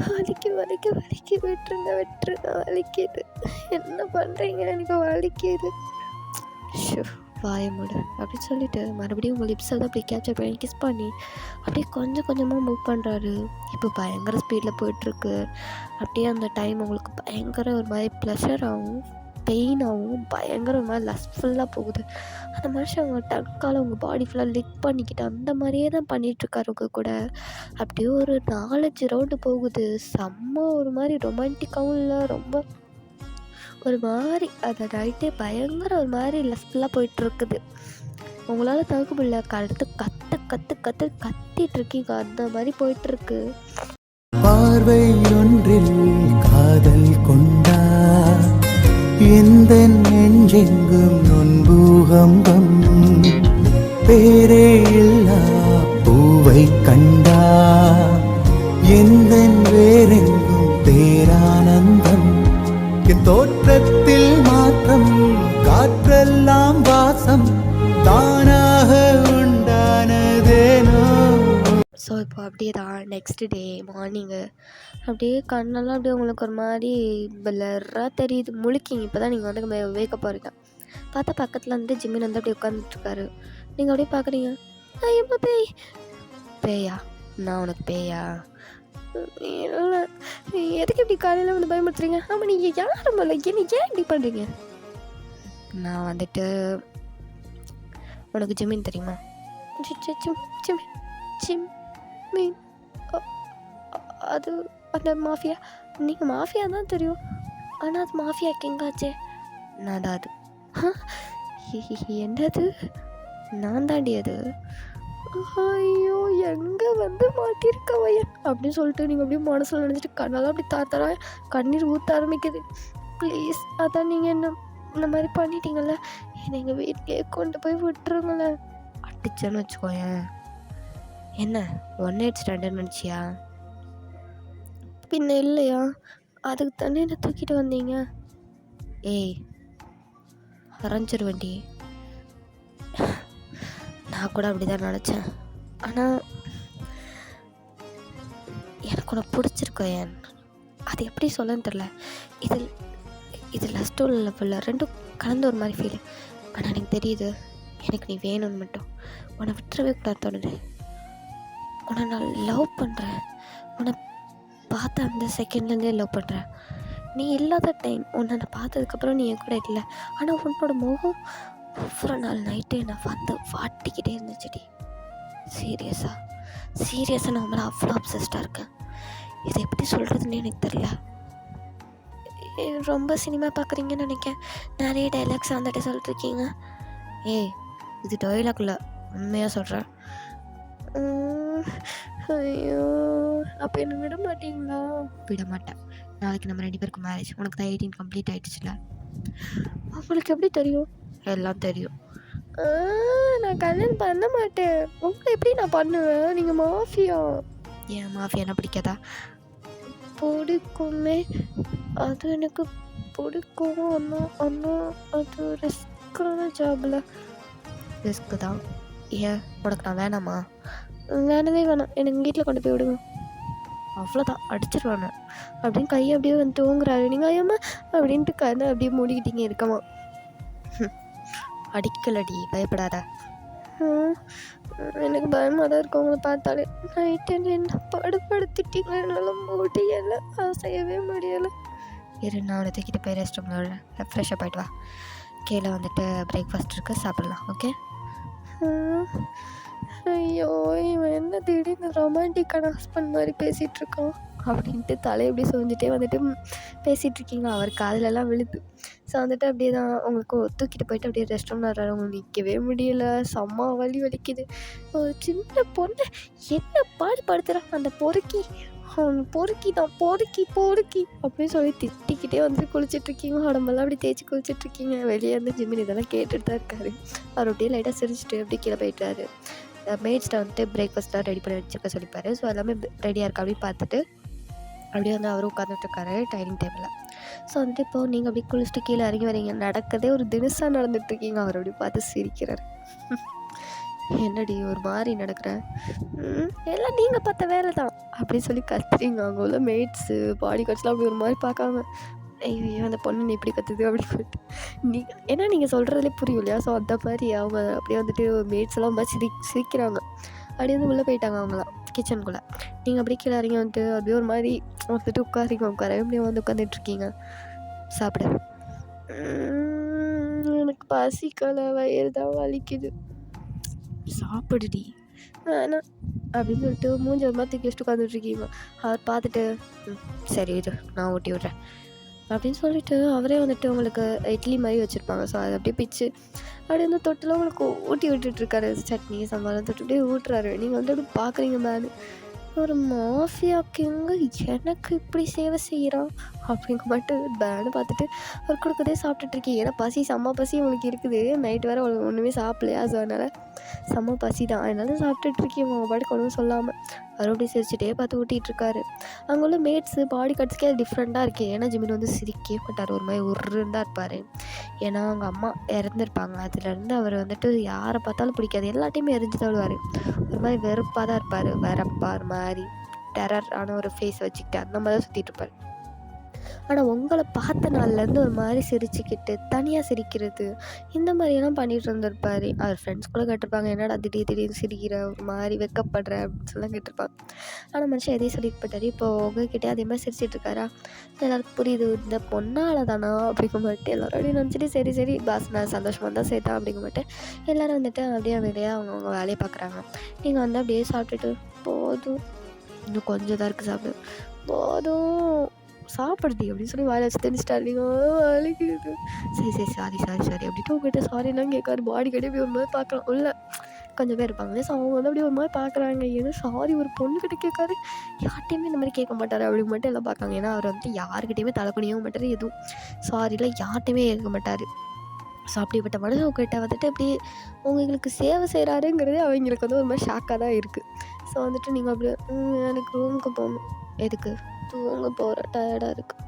வலிக்கு விட்டுருங்க வலிக்குது. என்ன பண்ணுறீங்க, எனக்கு வலிக்குது. வாய மூடு அப்படின்னு சொல்லிட்டு மறுபடியும் உங்கள் லிப்ஸை தான் அப்படி கேப்சர் பண்ணி கிஸ் பண்ணி அப்படியே கொஞ்சம் கொஞ்சமாக மூவ் பண்ணுறாரு. இப்போ பயங்கர ஸ்பீடில் போயிட்டுருக்கு. அப்படியே அந்த டைம் உங்களுக்கு பயங்கர ஒரு மாதிரி ப்ளஷராகவும் பெயினாகவும் பயங்கர ஒரு மாதிரி லஸ்ட்ஃபுல்லாக போகுது. அந்த மனுஷன் அவங்க டங்கால் உங்கள் பாடி ஃபுல்லாக லிக் பண்ணிக்கிட்டு அந்த மாதிரியே தான் பண்ணிகிட்ருக்காரு உங்கள் கூட. அப்படியே ஒரு 4-5 ரவுண்டு போகுது. செம்ம ஒரு மாதிரி ரொமான்டிக்காகவும் இல்லை, ரொம்ப ஒரு மாதிரி அந்த நைட்டே பயங்கர ஒரு மாதிரி லஸ்ட்ஃபுல்லாக போயிட்டுருக்குது. உங்களால் தவிர்க்க முடியல. கத்திட்டுருக்கீங்க. அந்த மாதிரி போயிட்டுருக்கு. பார்வை ஒன்றில் காதல் கொண்டா எந்த நெஞ்செங்கும் நொன்பூகம்பம் பேரே இல்லா பூவை கண்டா எந்த வேறெங்கும் பேரானந்தம் என் தோற்றத்தில் மாற்றம் காற்றெல்லாம் வாசம் தானாக உண்டானதேனோ. ஸோ இப்போ அப்படியே தான் நெக்ஸ்ட் டே மார்னிங்கு அப்படியே கண்ணெல்லாம் அப்படியே உங்களுக்கு ஒரு மாதிரி பிளர்ராக தெரியுது. முழிக்கிங்க. இப்போ தான் நீங்கள் வந்து வேக்கப் போகிறீங்க. பார்த்தா பக்கத்தில் வந்து ஜிம்மின் வந்து அப்படியே உட்காந்துட்ருக்காரு. நீங்கள் அப்படியே பார்க்குறீங்க. ஐயோ பேயா? நான் உனக்கு பேயா? இல்லை, எதுக்கு இப்படி காலையில் வந்து பயமுறுத்துறீங்க? ஆமாம் நீங்கள் யாரும் இல்லை, என்ன ஏன் இப்படி பண்ணுறீங்க? நான் வந்துட்டு உனக்கு ஜிம்மின் தெரியுமா? ஜிம்மின் அது அந்த மாஃபியா. நீங்கள் மாஃபியா தான் தெரியும், ஆனால் அது மாஃபியா கிங்காச்சே. நான் தான் அது. என்னது? நான் தாண்டி அது. ஐயோ எங்கே வந்து மாட்டியிருக்க வயன் அப்படின்னு சொல்லிட்டு நீங்கள் அப்படியே மனசில் நினச்சிட்டு கண்ணெல்லாம் அப்படி தார கண்ணீர் ஊற்ற ஆரம்பிக்குது. ப்ளீஸ் அதான் நீங்கள் என்ன இந்த மாதிரி பண்ணிட்டீங்கள்ல, என்னை எங்கள் வீட்டிலே கொண்டு போய் விட்டுருங்கள. அடிச்சேன்னு வச்சுக்கோயேன். என்ன 1 night stand நினச்சியா? பின்ன இல்லையா? அதுக்கு தானே என்ன தூக்கிட்டு வந்தீங்க. ஏய் அரைஞ்சிருவேண்டி. நான் கூட அப்படி தான் நினச்சேன். ஆனால் எனக்கு உனக்கு பிடிச்சிருக்கோ ஏன், அது எப்படி சொல்லன்னு தெரில. இது லஸ்ட் லெவலில் ரெண்டும் கலந்து ஒரு மாதிரி ஃபீல். ஆனால் எனக்கு தெரியுது எனக்கு நீ வேணும்னு மட்டும். உன்னை விட்டுறவே கூடாது தோணுது. உன்னை நான் லவ் பண்ணுறேன். உன்னை பார்த்த அந்த செகண்ட்லேருந்தே லவ் பண்ணுறேன். நீ இல்லாத டைம் உன்னை நான் பார்த்ததுக்கப்புறம் நீ என் கூட இல்லை. ஆனால் உன்னோட முகம் ஒவ்வொரு நாள் நைட்டு நான் வந்து வாட்டிக்கிட்டே இருந்துச்சுடி. சீரியஸாக நான் மேலே அவ்வளோ அப்சஸ்டாக இருக்கேன். இதை எப்படி சொல்கிறதுன்னு எனக்கு தெரில. ரொம்ப சினிமா பார்க்குறீங்கன்னு நினைக்கிறேன். நிறைய டைலாக்ஸ் வந்துட்டு சொல்லிட்டுருக்கீங்க. ஏய் இது டைலாக் இல்லை, உண்மையாக சொல்கிறேன். ஐயோ அப்போ என்ன விட மாட்டீங்களா? விட மாட்டேன். நாளைக்கு நம்ம 2 பேருக்கும் மேரேஜ். உனக்கு தான் 18 கம்ப்ளீட் ஆகிடுச்சுல. உங்களுக்கு எப்படி தெரியும்? எல்லாம் தெரியும். நான் கல்யாணம் பண்ண மாட்டேன். உங்களை எப்படி நான் பண்ணுவேன்? நீங்கள் மாஃபியா. ஏன் மாஃபியானா பிடிக்காதா? பிடிக்குமே, அது எனக்கு பிடிக்கும். அண்ணா அது ரிஸ்க்கான ஜாபில். ரிஸ்க்கு தான். ஏன் உனக்கு நான் வேணாமா? வேணவே வேணாம். எனக்கு வீட்டில் கொண்டு போய் விடுங்க. அவ்வளோதான் அடிச்சிருவானு அப்படின்னு கையை அப்படியே வந்து தூங்குறாரு. நீங்கள் ஐயம்மா அப்படின்ட்டு கண்ணை அப்படியே மூடிக்கிட்டீங்க இருக்கமா. அடிக்கலடி, பயப்படாத. எனக்கு பயமாக தான் இருக்கும் அவங்கள பார்த்தாலே. நைட்டு என்ன படுத்திட்டீங்க, என்னால் முடியலை, அசையவே முடியலை. இரு, நான் அவனை தூக்கிட்டு போய் ரெஸ்ட் ரூமில் ஃப்ரெஷ்ஷப் ஆகிட்டு வா. கீழே வந்துட்டு பிரேக்ஃபாஸ்ட் இருக்குது, சாப்பிட்லாம். ஓகே. ஐயோ, இவன் என்ன திடீர்னு ரொமான்டிக்கான ஹஸ்பண்ட் மாதிரி பேசிகிட்ருக்கான் அப்படின்ட்டு தலையை அப்படியே சொரிஞ்சிட்டே வந்துட்டு பேசிகிட்ருக்கீங்க. அவர் காதிலெல்லாம் விழுது. ஸோ வந்துட்டு அப்படியே தான் உங்களுக்கு தூக்கிட்டு போயிட்டு அப்படியே ரெஸ்ட் ரூமில் வர்றாரு. உங்களுக்கு நிற்கவே முடியல, செம்ம வலிக்குது. ஒரு சின்ன பொண்ணு என்ன பாடுபடுத்துகிறான் அந்த பொறுக்கி, அவன் பொறுக்கி தான் பொறுக்கி அப்படின்னு சொல்லி திட்டிக்கிட்டே வந்து குளிச்சிட்ருக்கீங்க. உடம்பெல்லாம் அப்படி தேய்ச்சி குளிச்சிட்ருக்கீங்க. வெளியே வந்து ஜிமின் இதெல்லாம் கேட்டுட்டு தான் இருக்காரு. அவர் அப்படியே லைட்டாக சிரிச்சிட்டு அப்படியே கீழே போயிட்டாரு. மேட்ஸ்ட்டை வந்துட்டு பிரேக்ஃபாஸ்ட்லாம் ரெடி பண்ணி வச்சுருக்க சொல்லிப்பார். ஸோ எல்லாமே ரெடியாக இருக்கா அப்படின்னு பார்த்துட்டு அப்படியே வந்து அவரும் உட்காந்துட்ருக்காரு டைனிங் டேபிளில். ஸோ வந்துட்டு இப்போது நீங்கள் அப்படியே குளிச்சுட்டு கீழே இறங்கி வரீங்க. நடக்கதே ஒரு தினசாக நடந்துகிட்ருக்கீங்க. அவர் அப்படி பார்த்து சிரிக்கிறார். என்னடி ஒரு மாதிரி நடக்கிற, எல்லாம் நீங்கள் பார்த்த வேலை தான் அப்படின்னு சொல்லி கத்துறீங்க. அங்கே உள்ள மேட்ஸு பாடி கார்ட்ஸ்லாம் அப்படி ஒரு மாதிரி பார்க்காம, ஐயோ அந்த பொண்ணு நீ இப்படி கற்றுது அப்படின்னு சொல்லிட்டு ஏன்னா நீங்கள் சொல்கிறதுலே புரியும் இல்லையா. ஸோ அந்த மாதிரி அவங்க அப்படியே வந்துட்டு மேட்ஸ் எல்லாம் மாதிரி சிரிக்கிறாங்க. அப்படியே வந்து உள்ளே போயிட்டாங்க அவங்களாம் கிச்சனுக்குள்ளே. நீங்கள் அப்படியே கீழே இறங்கி வந்துட்டு அப்படியே ஒரு மாதிரி வந்துட்டு உட்காரவே அப்படியே வந்து உட்காந்துட்ருக்கீங்க. சாப்பிட எனக்கு பசிக்கலை, வயிறு தான் வலிக்குது. சாப்பிடுடி வேணாம் அப்படின்னு சொல்லிட்டு மூஞ்சி ஒரு மாதிரி தூக்கி வச்சுட்டு உட்காந்துட்ருக்கீங்க. அவர் பார்த்துட்டு சரி இரு நான் ஊட்டி விட்றேன் அப்படின்னு சொல்லிட்டு அவரே வந்துட்டு உங்களுக்கு இட்லி மாதிரி வச்சுருப்பாங்க. ஸோ அதை அப்படியே பிச்சு அப்படியே வந்து தொட்டில் உங்களுக்கு ஊட்டி விட்டுட்ருக்காரு. சட்னி சாம்பார் தொட்டு அப்படியே ஊட்டுறாரு. நீங்கள் வந்து அப்படி பார்க்குறீங்க, மேனு ஒரு மாஃபியாக்குங்க எனக்கு இப்படி சேவை செய்கிறான் அப்படிங்க மட்டும் பேனு பார்த்துட்டு அவர் கொடுக்கதே சாப்பிட்டுட்ருக்கீங்க. ஏன்னா பசி செம்ம பசி உங்களுக்கு இருக்குது. நைட்டு வேறு ஒன்றுமே சாப்பிடலையா. ஸோ அதனால் செம்ம பசி தான், அதனால சாப்பிட்டுட்ருக்கீங்க உங்கள் பாட்டுக்கு ஒன்றும் சொல்லாமல். அவர் அப்படியே சிரிச்சுட்டே பார்த்து ஊட்டிகிட்ருக்காரு. அங்கே உள்ள மேட்ஸு பாடி கார்ட்ஸ்க்கே அது டிஃப்ரெண்ட்டாக இருக்குது. ஏன்னா ஜிமின் வந்து சிரிக்கவே மாட்டார், ஒரு மாதிரி உருன்னு தான் இருப்பார். ஏன்னா அவங்க அம்மா இறந்துருப்பாங்க. அதுலேருந்து அவர் வந்துட்டு யாரை பார்த்தாலும் பிடிக்காது, எல்லாத்தையுமே எரிஞ்சு தள்ளுவார். ஒரு மாதிரி வெறுப்பாக தான் இருப்பார், வெறப்பா ஒரு மாதிரி டெரர் ஆன ஒரு ஃபேஸ் வச்சுக்கிட்டு அந்த மாதிரி தான் சுற்றிட்டு இருப்பார். ஆனால் உங்களை பார்த்த நாள்லேருந்து ஒரு மாதிரி சிரிச்சுக்கிட்டு தனியாக சிரிக்கிறது இந்த மாதிரியெல்லாம் பண்ணிகிட்டு இருந்திருப்பார். அவர் ஃப்ரெண்ட்ஸ் கூட கேட்டிருப்பாங்க, என்னடா திடீர்னு சிரிக்கிற, ஒரு மாதிரி வெக்கப்படுற அப்படின்னு சொல்லலாம் கேட்டிருப்பாங்க. ஆனால் மனுஷன் எதையும் சொல்லிட்டு போயிட்டார். இப்போ உங்ககிட்டே அதே மாதிரி சிரிச்சிட்ருக்காரா. எல்லாருக்கும் புரியுது இந்த பொண்ணால் தானா அப்படிங்க மாட்டேன். எல்லோரும் அப்படியே நினச்சிட்டு சரி பாஸ் நான் சந்தோஷமாக தான் சேர்த்தேன் அப்படிங்க மாட்டேன். எல்லோரும் வந்துட்டு அப்படியே அமைதியாக அவங்கவுங்க வேலையை பார்க்குறாங்க. நீங்கள் வந்து அப்படியே சாப்பிட்டுட்டு போதும் இன்னும் கொஞ்சம் தான் இருக்குது சாப்பிடு, போதும் சாப்பிடுதி அப்படின்னு சொல்லி வாயில் வச்சு திணிச்சிட்டாரு. நீங்கள் வலிக்குது, சரி சாரி அப்படின்ட்டு உங்கள்கிட்ட சாரிலாம் கேட்காரு. பாடி கட்டி அப்படி ஒரு மாதிரி பார்க்கலாம். உள்ள கொஞ்சம் பேர் இருப்பாங்க. ஸோ அவங்க வந்து அப்படியே ஒரு மாதிரி பார்க்குறாங்க. ஏதோ சாரி ஒரு பொண்ணுக்கிட்ட கேட்காரு, யார்கிட்டையுமே இந்த மாதிரி கேட்க மாட்டார் அப்படின்னு மட்டும் எல்லாம் பார்க்காங்க. ஏன்னா அவர் வந்துட்டு யாருக்கிட்டையுமே தலைக்குனியவும் மாட்டார், எதுவும் சாரிலாம் யார்கிட்டையுமே கேட்க மாட்டார். ஸோ அப்படிப்பட்ட மனுஷன் உங்கள்கிட்ட வந்துட்டு அப்படி உங்களுக்கு சேவை செய்கிறாருங்கிறதே அவங்களுக்கு வந்து ஒரு மாதிரி ஷாக்காக தான் இருக்குது. ஸோ வந்துட்டு நீங்கள் அப்படியே எனக்கு ரூமுக்கு போகணும், எதுக்கு தூங்க போகிற டயர்டாக இருக்குது,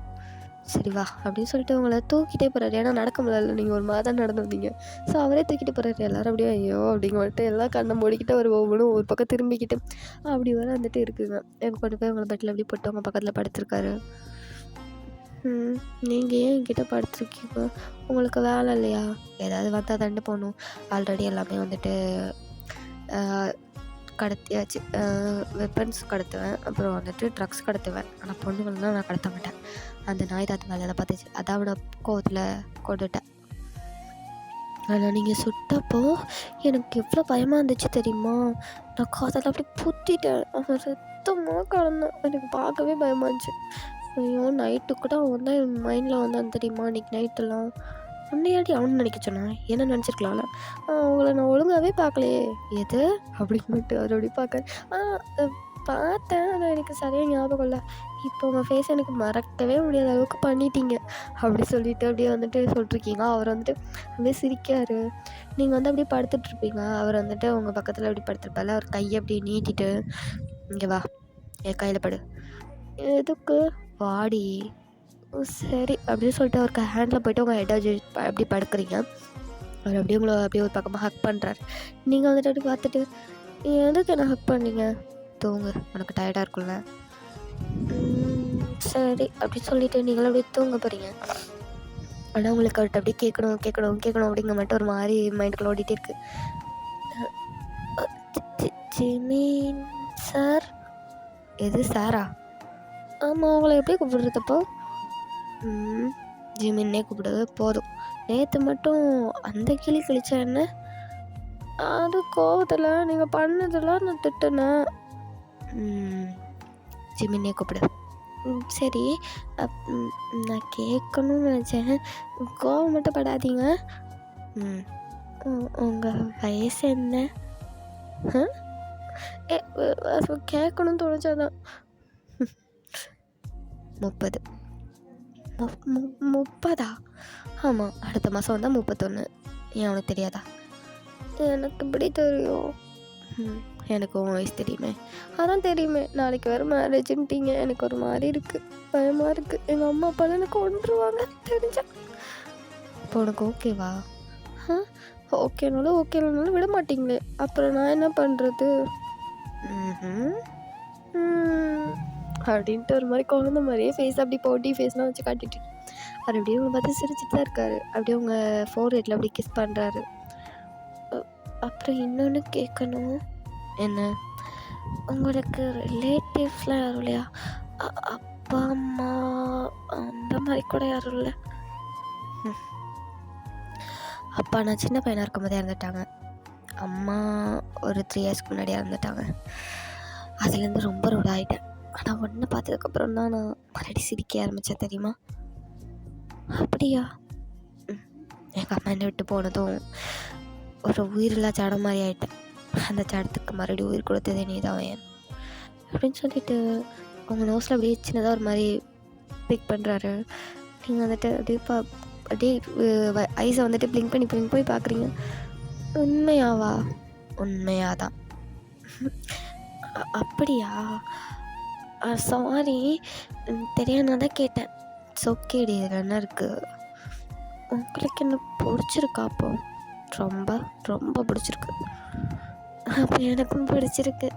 சரி வா அப்படின்னு சொல்லிட்டு உங்களை தூக்கிட்டே போகிறாரு. ஏன்னா நடக்க முடியல, நீங்கள் ஒரு மாதிரி தான் நடந்து வந்தீங்க. ஸோ அவரே தூக்கிட்டு போகிறாரு. எல்லோரும் அப்படியே ஐயோ அப்படிங்க வந்துட்டு எல்லாம் கண்ணை மூடிக்கிட்டு ஒரு ஒவ்வொன்றும் ஒரு பக்கம் திரும்பிக்கிட்டு அப்படி வர வந்துட்டு இருக்குங்க. எனக்கு கொண்டு போய் உங்களை பெட்டில் அப்படி போட்டு அவங்க பக்கத்தில் படுத்துருக்காரு. நீங்கள் ஏன் என்கிட்ட படுத்துருக்கீங்க, உங்களுக்கு வேலை இல்லையா, ஏதாவது வந்தால் தண்டு போகணும். ஆல்ரெடி எல்லாமே வந்துட்டு கடத்தியாச்சு. வெப்பன்ஸ் கடத்துவேன், அப்புறம் வந்துட்டு ட்ரக்ஸ் கடத்துவேன். ஆனால் பொண்ணுங்கள்லாம் நான் கடத்த மாட்டேன். அந்த நாய் தாத்து வேலையெல்லாம் பார்த்துச்சு, அதான் அவனை கோவத்தில் கொண்டுட்டேன். ஆனால் நீங்கள் சுட்டப்போ எனக்கு எவ்வளோ பயமாக இருந்துச்சு தெரியுமா. நான் காதெல்லாம் அப்படி புத்திட்டேன், அவன் சுத்தமாக கலந்தான். எனக்கு பார்க்கவே பயமாக இருந்துச்சு. ஐயோ நைட்டு கூட அவன் தான் என் மைண்டில் வந்தான் தெரியுமா. அன்றைக்கி நைட்டெல்லாம் உன்னையாடி அவனு நினைக்க சொன்னான், என்ன நினச்சிருக்கலாம்ல. அவங்கள நான் ஒழுங்காகவே பார்க்கலையே, எது அப்படின்ட்டு அவர் அப்படி பார்க்க பார்த்தேன். ஆனால் எனக்கு சரியாக ஞாபகம் இல்லை. இப்போ உங்கள் ஃபேஸ் எனக்கு மறக்கவே முடியாத அளவுக்கு பண்ணிட்டீங்க அப்படி சொல்லிவிட்டு அப்படியே வந்துட்டு சொல்லிட்டுருக்கீங்க. அவர் வந்துட்டு அப்படியே சிரிக்காரு. நீங்கள் வந்து அப்படியே படுத்துட்ருப்பீங்க. அவர் வந்துட்டு உங்கள் பக்கத்தில் அப்படி படுத்துருப்பால, அவர் கையை அப்படியே நீட்டிட்டு இங்கே வா என் கையில் படு, எதுக்கு வாடி, சரி அப்படின்னு சொல்லிட்டு அவருக்கு ஹேண்டில் போய்ட்டு உங்கள் ஹெட்டை வச்சு அப்படி படுக்கிறீங்க. அவர் அப்படியே உங்களை அப்படியே ஒரு பக்கமாக ஹக் பண்ணுறாரு. நீங்கள் வந்துட்டு அப்படி பார்த்துட்டு எதுக்கு என்ன ஹக் பண்ணீங்க, தூங்கு உனக்கு டயர்டாக இருக்குல்ல, சரி அப்படி சொல்லிவிட்டு நீங்களும் அப்படியே தூங்க போகிறீங்க. ஆனால் உங்களுக்கு அவர்கிட்ட அப்படியே கேட்கணும் கேட்கணும் கேட்கணும் அப்படிங்கிற மட்டும் ஒரு மாதிரி மைண்டுக்குள்ள ஓடிட்டே இருக்குது. Jimin sir. எது சாரா? ஆமாம், உங்களை எப்படி கூப்பிடுறதப்போ? ஜிமின்னே கூப்பிடு போதும். நேற்று மட்டும் அந்த கிளி கிழிச்சா என்ன? அது கோவத்தில் நீங்கள் பண்ணதெல்லாம் நான் திட்டுனேன். ஜிமின்னே கூப்பிடு. சரி, நான் கேட்கணும்னு நினச்சேன். கோவம் மட்டும் படாதீங்க. உங்கள் வயசு என்ன? கேட்கணும்னு தோணுச்சாதான். 30. 30ஆ? ஆமாம், அடுத்த மாதம் வந்தால் 31. ஏன் உனக்கு தெரியாதா? எனக்கு இப்படி தெரியும். எனக்கு உன் வயசு தெரியுமே. அதான் தெரியுமே, நாளைக்கு வேறு மேரேஜுன்ட்டீங்க. எனக்கு ஒரு மாதிரி இருக்குது, பயமாக இருக்குது. எங்கள் அம்மா அப்பாலாம் எனக்கு கொண்டுருவாங்க தெரிஞ்சா. இப்போ உனக்கு ஓகேவா? ஓகேனாலும் ஓகேனாலும் விட மாட்டிங்களே, அப்புறம் நான் என்ன பண்ணுறது? அப்படின்ட்டு ஒரு மாதிரி குழந்த மாதிரியே ஃபேஸ் அப்படி போட்டி ஃபேஸ்லாம் வச்சு காட்டிட்டு அவர் அப்படியே உங்களை பார்த்து சிரிச்சுட்டு தான் இருக்காரு. அப்படியே உங்கள் ஃபோர்ஹெட்டில் அப்படி கிஸ் பண்ணுறாரு. அப்புறம் இன்னொன்று கேட்கணும். என்ன? உங்களுக்கு ரிலேட்டிவ்ஸ்லாம் யாரும் இல்லையா? அப்பா அம்மா அந்த மாதிரி கூட யாரும் இல்லை? அப்பா நான் சின்ன பையனாக இருக்கும்போதே இறந்துட்டாங்க. அம்மா ஒரு 3 இயர்ஸ்க்கு முன்னாடியே இறந்துட்டாங்க. அதுலேருந்து ரொம்ப ரூட் ஆகிட்டேன். ஆனால் ஒன்று பார்த்ததுக்கப்புறம் தான் நான் மறுபடி சிரிக்க ஆரம்பித்தேன் தெரியுமா? அப்படியா? எங்கள் அம்மா என்னை விட்டு போனதும் ஒரு உயிரில்லா ஜடம் மாதிரி ஆகிட்டேன். அந்த ஜடத்துக்கு மறுபடியும் உயிர் கொடுத்ததே நீ தான் ஏன் அப்படின்னு சொல்லிட்டு அவங்க நோஸில் அப்படியே சின்னதாக ஒரு மாதிரி பிக் பண்ணுறாரு. நீங்கள் வந்துட்டு அப்படியே ஐஸை வந்துட்டு பிளிங்க் பண்ணி பார்க்குறீங்க. உண்மையாவா? உண்மையாதான். அப்படியா? சாரி, தெரியாம தான் கேட்டேன். ஓகேடி, இதில் என்ன இருக்குது? உங்களுக்கு என்ன பிடிச்சிருக்கா? அப்போ ரொம்ப ரொம்ப பிடிச்சிருக்கு. அப்போ எனக்கும் பிடிச்சிருக்கு.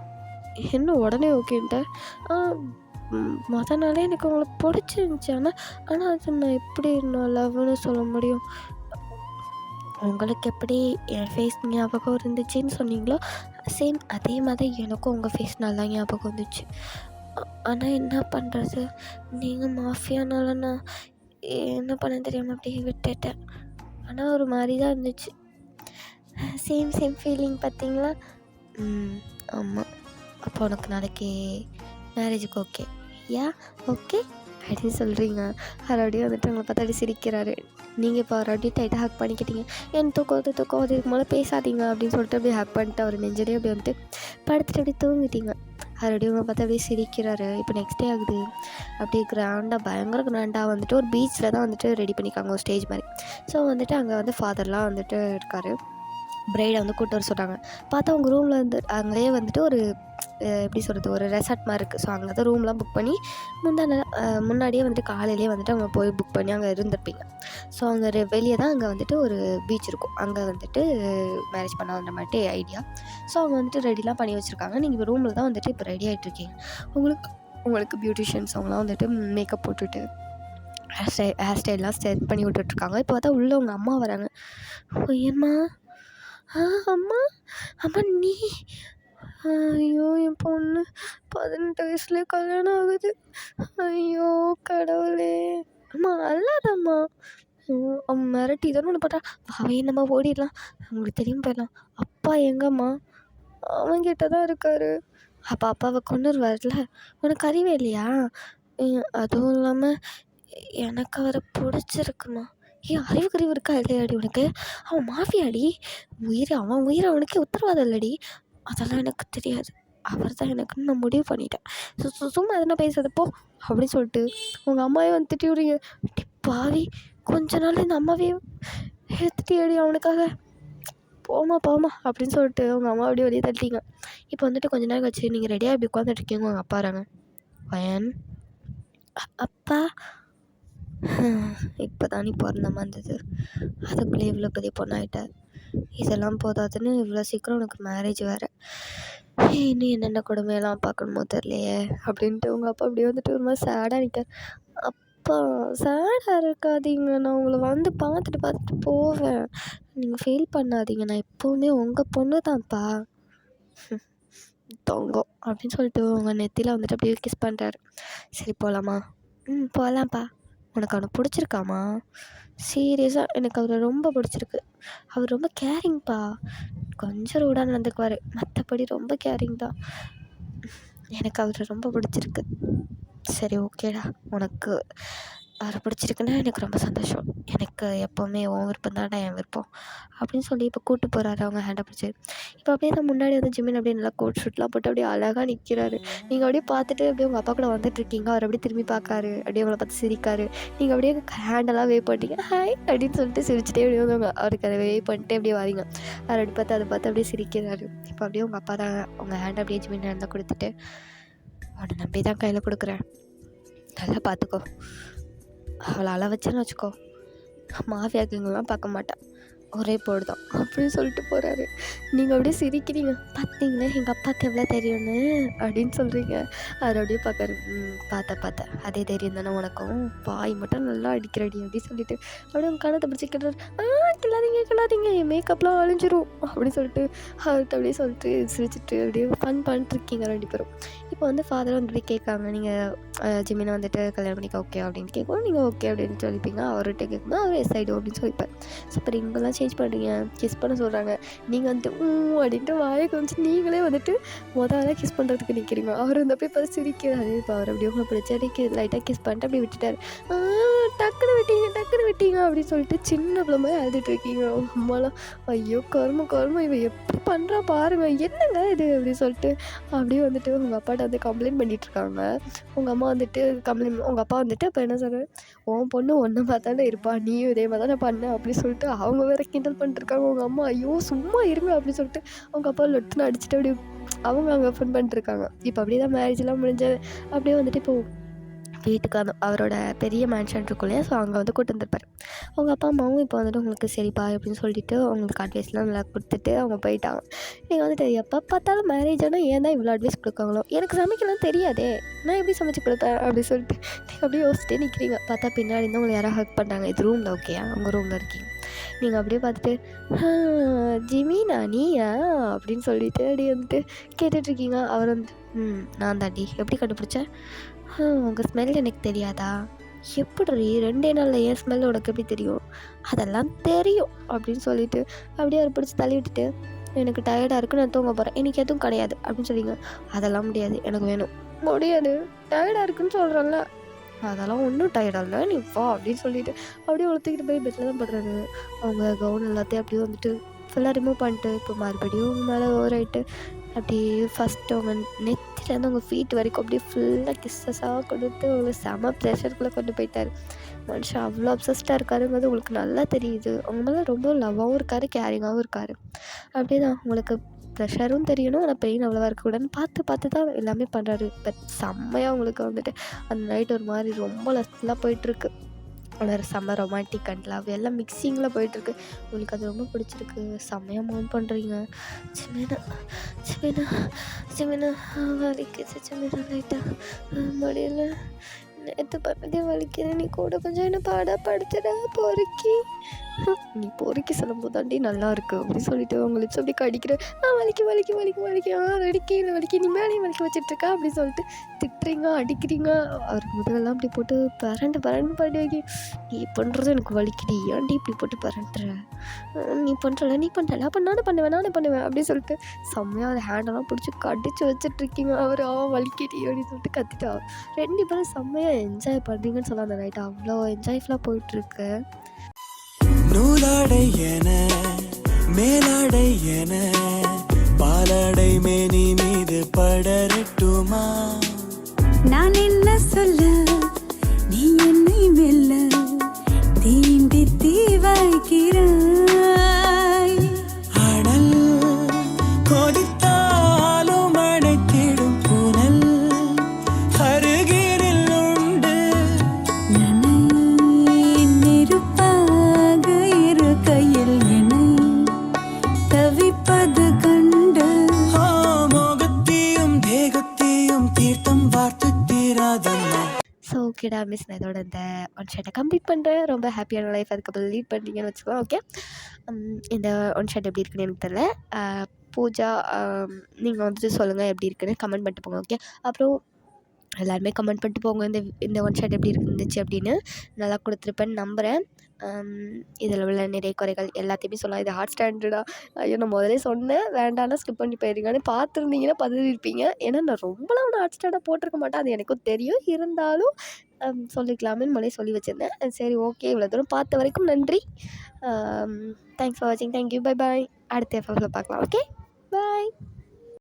என்ன உடனே ஓகேன்ட்ட? மொதல் நாளே எனக்கு உங்களை பிடிச்சிருந்துச்சி. ஆனால் அது நான் எப்படி நான் லவ்னு சொல்ல முடியும்? உங்களுக்கு எப்படி என் ஃபேஸ் ஞாபகம் இருந்துச்சுன்னு சொன்னீங்களோ சேம் அதே மாதிரி எனக்கும் உங்கள் ஃபேஸ் நல்லா ஞாபகம் வந்துச்சு. ஆனால் என்ன பண்ணுறது, நீங்கள் மாஃபியானால நான் என்ன பண்ண தெரியாமல் அப்படியே விட்டுட்டேன். ஆனால் ஒரு மாதிரி தான் இருந்துச்சு. சேம் ஃபீலிங் பார்த்தீங்களா? ஆமாம். அப்போ உனக்கு நாளைக்கு மேரேஜுக்கு ஓகே? யா ஓகே அப்படின்னு சொல்கிறீங்க. மறுபடியும் வந்துட்டு உங்களை பார்த்தா அப்படி சிரிக்கிறாரு. நீங்கள் இப்போ அவர் அப்படியே டைட்டாக ஹக் பண்ணிக்கிட்டீங்க. என் தூக்கம் இதுக்கு மேலே பேசாதீங்க அப்படின்னு சொல்லிட்டு அப்படியே ஹக் பண்ணிட்டு அவர் நெஞ்சலே அப்படி வந்துட்டு படுத்துட்டு அப்படியே தூங்கிட்டீங்க. மறுபடியும் உங்களை பார்த்தா அப்படியே சிரிக்கிறாரு. இப்போ நெக்ஸ்ட் டே ஆகுது. அப்படியே கிராண்டாக பயங்கர கிராண்டாக வந்துட்டு ஒரு பீச்சில் தான் வந்துட்டு ரெடி பண்ணிக்காங்க, ஒரு ஸ்டேஜ் மாதிரி. ஸோ வந்துட்டு அங்கே வந்து ஃபாதர்லாம் வந்துட்டு இருக்கார். பிரைடை வந்து கூட்டு வர சொல்கிறாங்க. பார்த்தா அவங்க ரூமில் வந்து அங்கேயே வந்துட்டு ஒரு எப்படி சொல்கிறது, ஒரு ரெசார்ட் மாதிரி இருக்குது. ஸோ அங்கே தான் ரூம்லாம் புக் பண்ணி முன்னாடியே வந்துட்டு காலையிலேயே வந்துட்டு அவங்க போய் புக் பண்ணி அங்கே இருந்திருப்பீங்க. ஸோ அங்கே வெளியே தான் அங்கே வந்துட்டு ஒரு பீச் இருக்கும். அங்கே வந்துட்டு மேரேஜ் பண்ணான்ற மாதிரி ஐடியா. ஸோ அவங்க வந்துட்டு ரெடிலாம் பண்ணி வச்சுருக்காங்க. நீங்கள் இப்போ ரூமில் தான் வந்துட்டு இப்போ ரெடி ஆகிட்ருக்கீங்க. உங்களுக்கு பியூட்டிஷியன்ஸ் அவங்களாம் வந்துட்டு மேக்கப் போட்டுட்டு ஹேர் ஸ்டைல்லாம் செட் பண்ணி விட்டுட்ருக்காங்க. இப்போ பார்த்தா உள்ளே உங்கள் அம்மா வராங்க. ஏம்மா? அம்மா அம்மா நீ? ஐயோ, என் பொண்ணு 18 வயசுலேயே கல்யாணம் ஆகுது. ஐயோ கடவுளே. அம்மா அல்லாதம்மா. அவன் மிரட்டி தானே ஒன்று பார்த்தா அவன் என்னம்மா ஓடிடலாம், அவங்களுக்கு தெரியும் போயிடலாம். அப்பா எங்கம்மா? அவன்கிட்ட தான் இருக்காரு. அப்போ அப்பாவை கொண்டுருவார்ல, உனக்கு அறிவே இல்லையா? அதுவும் இல்லாமல் எனக்கு அவரை பிடிச்சிருக்குமா? அறிவு இருக்கா இல்லையாடி உனக்கு? அவன் மாஃபியாடி. அவன் உயிரை அவனுக்கே உத்தரவாதம் இல்லடி. அதெல்லாம் எனக்கு தெரியாது. அவர் தான் எனக்குன்னு நான் முடிவு பண்ணிட்டேன். சும்மா எதனா பேசுறதப்போ அப்படின்னு சொல்லிட்டு உங்கள் அம்மாவே வந்து திட்டி விடுறீங்க. பாவி, கொஞ்ச நாள் இந்த அம்மாவே எடுத்துட்டியாடி அவனுக்காக. போமா அப்படின்னு சொல்லிட்டு உங்கள் அம்மா அப்படியே வெளியே தட்டிங்க. இப்போ வந்துட்டு கொஞ்ச நேரம் கழிச்சு நீங்கள் ரெடியாக இப்படி உட்காந்துட்ருக்கீங்க. உங்கள் அப்பா வராங்க. வயன் அப்பா, இப்போ தான் நீ பிறந்தமா இருந்தது, அதுக்குள்ளே இவ்வளோ பெரிய பொண்ணாயிட்ட. இதெல்லாம் போதாதுன்னு இவ்வளோ சீக்கிரம் உனக்கு மேரேஜ் வேறு, இன்னும் என்னென்ன கொடுமையெல்லாம் பார்க்கணுமோ தெரியலையே அப்படின்ட்டு உங்கள் அப்பா அப்படியே வந்துட்டு ஒரு மாதிரி சேடாக நிற்கார். அப்பா சேடாக இருக்காதீங்க, நான் உங்களை வந்து பார்த்துட்டு பார்த்துட்டு போவேன், நீங்கள் ஃபீல் பண்ணாதீங்க, நான் எப்போவுமே உங்கள் பொண்ணு தான்ப்பா தொங்கம் அப்படின்னு சொல்லிட்டு உங்கள் நெத்தியில் வந்துட்டு அப்படியே கிஸ் பண்ணுறாரு. சரி போகலாமா? போகலாம்ப்பா. உனக்கு அவனை பிடிச்சிருக்காமா? சீரியஸாக எனக்கு அவரை ரொம்ப பிடிச்சிருக்கு. அவர் ரொம்ப கேரிங்ப்பா, கொஞ்சம் ரூடாக நடந்துக்குவார், மற்றபடி ரொம்ப கேரிங் தான். எனக்கு அவரை ரொம்ப பிடிச்சிருக்கு. சரி ஓகேடா, உனக்கு அவரை பிடிச்சிருக்குன்னா எனக்கு ரொம்ப சந்தோஷம். எனக்கு எப்போவுமே உன் விருப்பம் தான்டா என் விருப்பம் அப்படின்னு சொல்லி இப்போ கூப்பிட்டு போகிறாரு அவங்க ஹேண்டை பிடிச்சி. இப்போ அப்படியே தான் முன்னாடி வந்து ஜிமின் அப்படியே நல்லா கோட் ஷூட்லாம் போட்டு அப்படியே அழகாக நிற்கிறாரு. நீங்கள் அப்படியே பார்த்துட்டு அப்படியே உங்கள் அப்பா கூட வந்துட்டுருக்கீங்க. அவர் அப்படியே திரும்பி பார்க்காரு, அப்படியே அவளை பார்த்து சிரிக்காரு. நீங்கள் அப்படியே ஹேண்டெல்லாம் வேவ் பண்ணிட்டீங்க, ஹாய் அப்படின்னு சொல்லிட்டு சிரிச்சிட்டே அப்படியே வந்து அவருக்கு அதை வேவ் பண்ணிட்டு அப்படியே வரீங்க. அவர் அப்படி பார்த்து அதை பார்த்து அப்படியே சிரிக்கிறாரு. இப்போ அப்படியே உங்கள் அப்பா தான் உங்கள் ஹேண்டை அப்படியே ஜிமின் ஹேண்டில் கொடுத்துட்டு, அவனை நம்பி தான் கையில் கொடுக்குறேன், நல்லா பார்த்துக்கோ, அவளை அள வச்சேன்னு வச்சுக்கோ, மாஃபியாக்குங்கெல்லாம் பார்க்க மாட்டான், ஒரே போடு தான் அப்படின்னு சொல்லிட்டு போகிறாரு. நீங்கள் அப்படியே சிரிக்கிறீங்க, பார்த்தீங்களா எங்கள் அப்பாவுக்கு எவ்வளோ தெரியும்னு அப்படின்னு சொல்கிறீங்க. அவர் அப்படியே பார்க்காரு. பார்த்தேன், அதே தைரியம் தானே உனக்கும், பாய் மட்டும் நல்லா அடிக்கிறடி அப்படின்னு சொல்லிட்டு அப்படியே உங்கள் கணத்தை பிடிச்சி கிட்டுறாரு. கிள்ளாதீங்க என் மேக்கப்லாம் அழிஞ்சிரும் அப்படின்னு சொல்லிட்டு அவர்கிட்ட அப்படியே சொல்லிட்டு சிரிச்சிட்டு அப்படியே ஃபன் பண்ணிட்டுருக்கீங்க ரெண்டு பேரும். இப்போ வந்து ஃபாதர் வந்துட்டு கேட்காங்க, நீங்கள் ஜிமினை வந்துட்டு கல்யாணம் பண்ணிக்க ஓகே அப்படின்னு கேட்கும், நீங்கள் ஓகே அப்படின்னு சொல்லிப்பீங்க. அவர்கிட்ட கேட்கும்போது அவர் எஸ் ஆகிடும் அப்படின்னு சொல்லிப்பார். ஸோ அப்புறம் இங்கெல்லாம் சேஞ்ச் பண்ணுறீங்க, கிஸ் பண்ண சொல்கிறாங்க, நீங்கள் வந்துட்டு அப்படின்ட்டு வாயை கொஞ்சம் நீங்களே வந்துட்டு முதல்ல கிஸ் பண்ணுறதுக்கு நிற்கிறீங்க. அவர் வந்து அப்படியே பார்த்து சிரிக்கிறாரு. இப்போ அவர் அப்படியே உங்களை பிடிச்சி லைட்டாக கிஸ் பண்ணிட்டு அப்படியே விட்டுட்டார். டக்குன்னு விட்டீங்க அப்படின்னு சொல்லிட்டு சின்ன பிள்ளை மாதிரி அழுதுட்டு இருக்கீங்க. அம்மாலாம் ஐயோ கரும இவன் எப்படி பண்ணுறா பாருங்க, என்னங்க இது அப்படின்னு சொல்லிட்டு அப்படியே வந்துட்டு உங்கள் அப்பாட்ட வந்து கம்ப்ளைண்ட் பண்ணிகிட்டு இருக்காங்க. உங்கள் அம்மா வந்துட்டு உங்கள் அப்பா வந்துட்டு அப்போ என்ன சொல்கிறாரு, உன் பொண்ணு ஒன்றை பார்த்தாலே இருப்பா, நீயும் இதே மாதிரி தானே பண்ண அப்படின்னு சொல்லிட்டு அவங்க வேற கிண்டல் பண்ணிட்டுருக்காங்க. உங்கள் அம்மா ஐயோ சும்மா இருங்க அப்படின்னு சொல்லிட்டு அவங்க அப்பா லொட்டுன்னு அடிச்சுட்டு அப்படியே அவங்க அங்கே ஃபன் பண்ணிட்டுருக்காங்க. இப்போ அப்படியே தான் மேரேஜ்லாம் முடிஞ்சது. அப்படியே வந்துட்டு இப்போது வீட்டுக்கு அவரோட பெரிய மேன்ஷன் இருக்கும் இல்லையா, ஸோ அங்கே வந்து கூட்டு வந்திருப்பார். அவங்க அப்பா அம்மாவும் இப்போ வந்துட்டு உங்களுக்கு சரிப்பா அப்படின்னு சொல்லிட்டு அவங்களுக்கு அட்வைஸ்லாம் நல்லா கொடுத்துட்டு அவங்க போயிட்டாங்க. நீங்கள் வந்துட்டு எப்போ பார்த்தாலும் மேரேஜ் ஆனால் ஏன் தான் இவ்வளோ அட்வைஸ் கொடுக்காங்களோ, எனக்கு சமைக்கலாம் தெரியாதே, நான் எப்படி சமைச்சு கொடுப்பேன் அப்படின்னு சொல்லிட்டு நீங்கள் அப்படியே யோசிச்சுட்டே நிற்கிறீங்க. பார்த்தா பின்னாடி இருந்தால் உங்களை யாராவது ஹக் பண்ணுறாங்க. இது ரூமில் ஓகேயா, அவங்க ரூமில் இருக்கீங்க. நீங்கள் அப்படியே பார்த்துட்டு ஜிமினா நீயா அப்படின்னு சொல்லிட்டு அப்படியே வந்துட்டு கேட்டுட்ருக்கீங்க. அவர் வந்து நான் தாண்டி, எப்படி கண்டுபிடிச்சேன், உங்கள் ஸ்மெல் எனக்கு தெரியாதா, எப்படி 2 நாளில் என் ஸ்மெல் உனக்கு எப்படி தெரியும், அதெல்லாம் தெரியும் அப்படின்னு சொல்லிட்டு அப்படியே அவர் பிடிச்சி தள்ளி விட்டுட்டு, எனக்கு டயர்டாக இருக்குது நான் தூங்க போகிறேன், எனக்கு எதுவும் கிடையாது அப்படின்னு சொல்லிங்க. அதெல்லாம் முடியாது, எனக்கு வேணும். முடியாது, டயர்டாக இருக்குன்னு சொல்கிறேன்ல, அதெல்லாம் ஒன்றும் டயர்டாக இல்லை, நீ வா அப்படின்னு சொல்லிட்டு அப்படியே ஒழுத்துக்கிட்டு போய் பெட்டில் தான் படுறாரு. அவங்க கவுன் எல்லாத்தையும் அப்படியே வந்துட்டு ஃபுல்லாக ரிமூவ் பண்ணிட்டு இப்போ மறுபடியும் மேலே ஓவராயிட்டு அப்படியே ஃபஸ்ட்டு அவங்க நெத்திலேருந்து அவங்க ஃபீட் வரைக்கும் அப்படியே ஃபுல்லாக கிஸ்ஸஸாக கொடுத்து அவங்க செம ப்ரெஷருக்குள்ளே கொண்டு போயிட்டார். மனுஷன் அவ்வளோ அப்சஸ்டாக இருக்காருங்கிறது உங்களுக்கு நல்லா தெரியுது. அவங்க மேலே ரொம்ப லவ்வாகவும் இருக்கார், கேரிங்காகவும் இருக்கார். அப்படியே தான் உங்களுக்கு ப்ரெஷரும் தெரியணும், ஆனால் பெயின் அவ்வளோவா இருக்கக்கூடாதுன்னு பார்த்து தான் எல்லாமே பண்ணுறாரு. பட் செம்மையாக உங்களுக்கு வந்துட்டு அந்த நைட் ஒரு மாதிரி ரொம்ப லஸ்ட்லாம் போயிட்டுருக்கு. ஆனால் செம்ம ரொமான்டிக் அண்ட் லவ் எல்லாம் மிக்சிங்கில் போயிட்டுருக்கு. உங்களுக்கு அது ரொம்ப பிடிச்சிருக்கு, செம்மையாக மூவ் பண்ணுறீங்க. சிமினா வலிக்குது சிமினா, லைட்டாக முடியல, நேற்று பண்ணதே வலிக்குது, நீ கூட கொஞ்சம் என்ன படுத்துடா பொறுக்கி, நீ பொறுக்கி சொல்லும்போது தாண்டி நல்லா இருக்குது அப்படின்னு சொல்லிட்டு அவங்க லிப்ஸ் அப்படி கடிக்கிற, வலிக்கு நீ மேலேயும் வலிக்க வச்சிட்ருக்கா அப்படின்னு சொல்லிட்டு திட்டுறீங்க, அடிக்கிறீங்க. அவர் முதலெல்லாம் அப்படி போட்டு பரண்டு பாடி வைக்கி, நீ பண்ணுறது எனக்கு வலிக்குடி, ஏன்டி இப்படி போட்டு பரண்டுற, நீ பண்ணுறல அப்போ நானே பண்ணுவேன் அப்படின்னு சொல்லிட்டு செம்மையாக அவர் ஹேண்டெல்லாம் பிடிச்சி கடிச்சு வச்சிட்ருக்கீங்க. அவர் வலிக்குடி அப்படின்னு சொல்லிட்டு கத்திட்டா. 2 பேரும் செம்மையாக என்ஜாய் பண்ணுறீங்கன்னு சொல்லலாம். அந்த நைட் அவ்வளோ என்ஜாய்ஃபுல்லாக போயிட்டுருக்கு. நூலாடை என மேலாடை என பாலாடை மேனி மீது படரட்டுமா, நான் என்ன சொல்ல நீ என்னை மெல்ல தீண்டி தீவாய்க்கிறாய், அனல் கொதித்தாலும் அணைத்திடும் புனல் அருகினில் உண்டு, நெருப்பாக இரு கையில் என்னை தீராதம்மா. ஸோ ஓகேடா மிஸ், நான் இதோட இந்த ஒன் ஷாட்டை கம்ப்ளீட் பண்ணுறேன். ரொம்ப ஹாப்பியான லைஃப் அதுக்கப்புறம் லீட் பண்ணிட்டீங்கன்னு வச்சுக்கலாம். ஓகே, இந்த ஒன் ஷாட் எப்படி இருக்குன்னு எனக்கு தெரியல. பூஜா, நீங்கள் வந்துட்டு சொல்லுங்கள் எப்படி இருக்குன்னு கமெண்ட் பண்ணிட்டு போங்க. ஓகே, அப்புறம் எல்லாருமே கமெண்ட் பண்ணிட்டு போங்க இந்த ஒன் ஷாட் எப்படி இருந்துச்சு அப்படின்னு. நல்லா கொடுத்துருப்பேன்னு நம்புகிறேன். இதில் உள்ள நிறைய குறைகள் எல்லாத்தையுமே சொல்லலாம். இது ஹாட் ஸ்டாண்டர்டாக, ஐயோ நான் முதலே சொன்னேன் வேண்டாம்னா ஸ்கிப் பண்ணி போயிருங்கன்னு. பார்த்துருந்தீங்கன்னா பதிலிருப்பீங்க. ஏன்னா நான் ரொம்பலாம் ஒன்று ஹாட் ஸ்டாண்டாக போட்டிருக்க மாட்டேன், அது எனக்கும் தெரியும். இருந்தாலும் சொல்லிக்கலாமேன்னு முதலே சொல்லி வச்சுருந்தேன். சரி ஓகே, இவ்வளோ தூரம் பார்த்த வரைக்கும் நன்றி. தேங்க்ஸ் ஃபார் வாட்சிங். Thank you, bye bye. அடுத்த எஃப்எஃப்ல பார்க்கலாம். ஓகே, பாய்.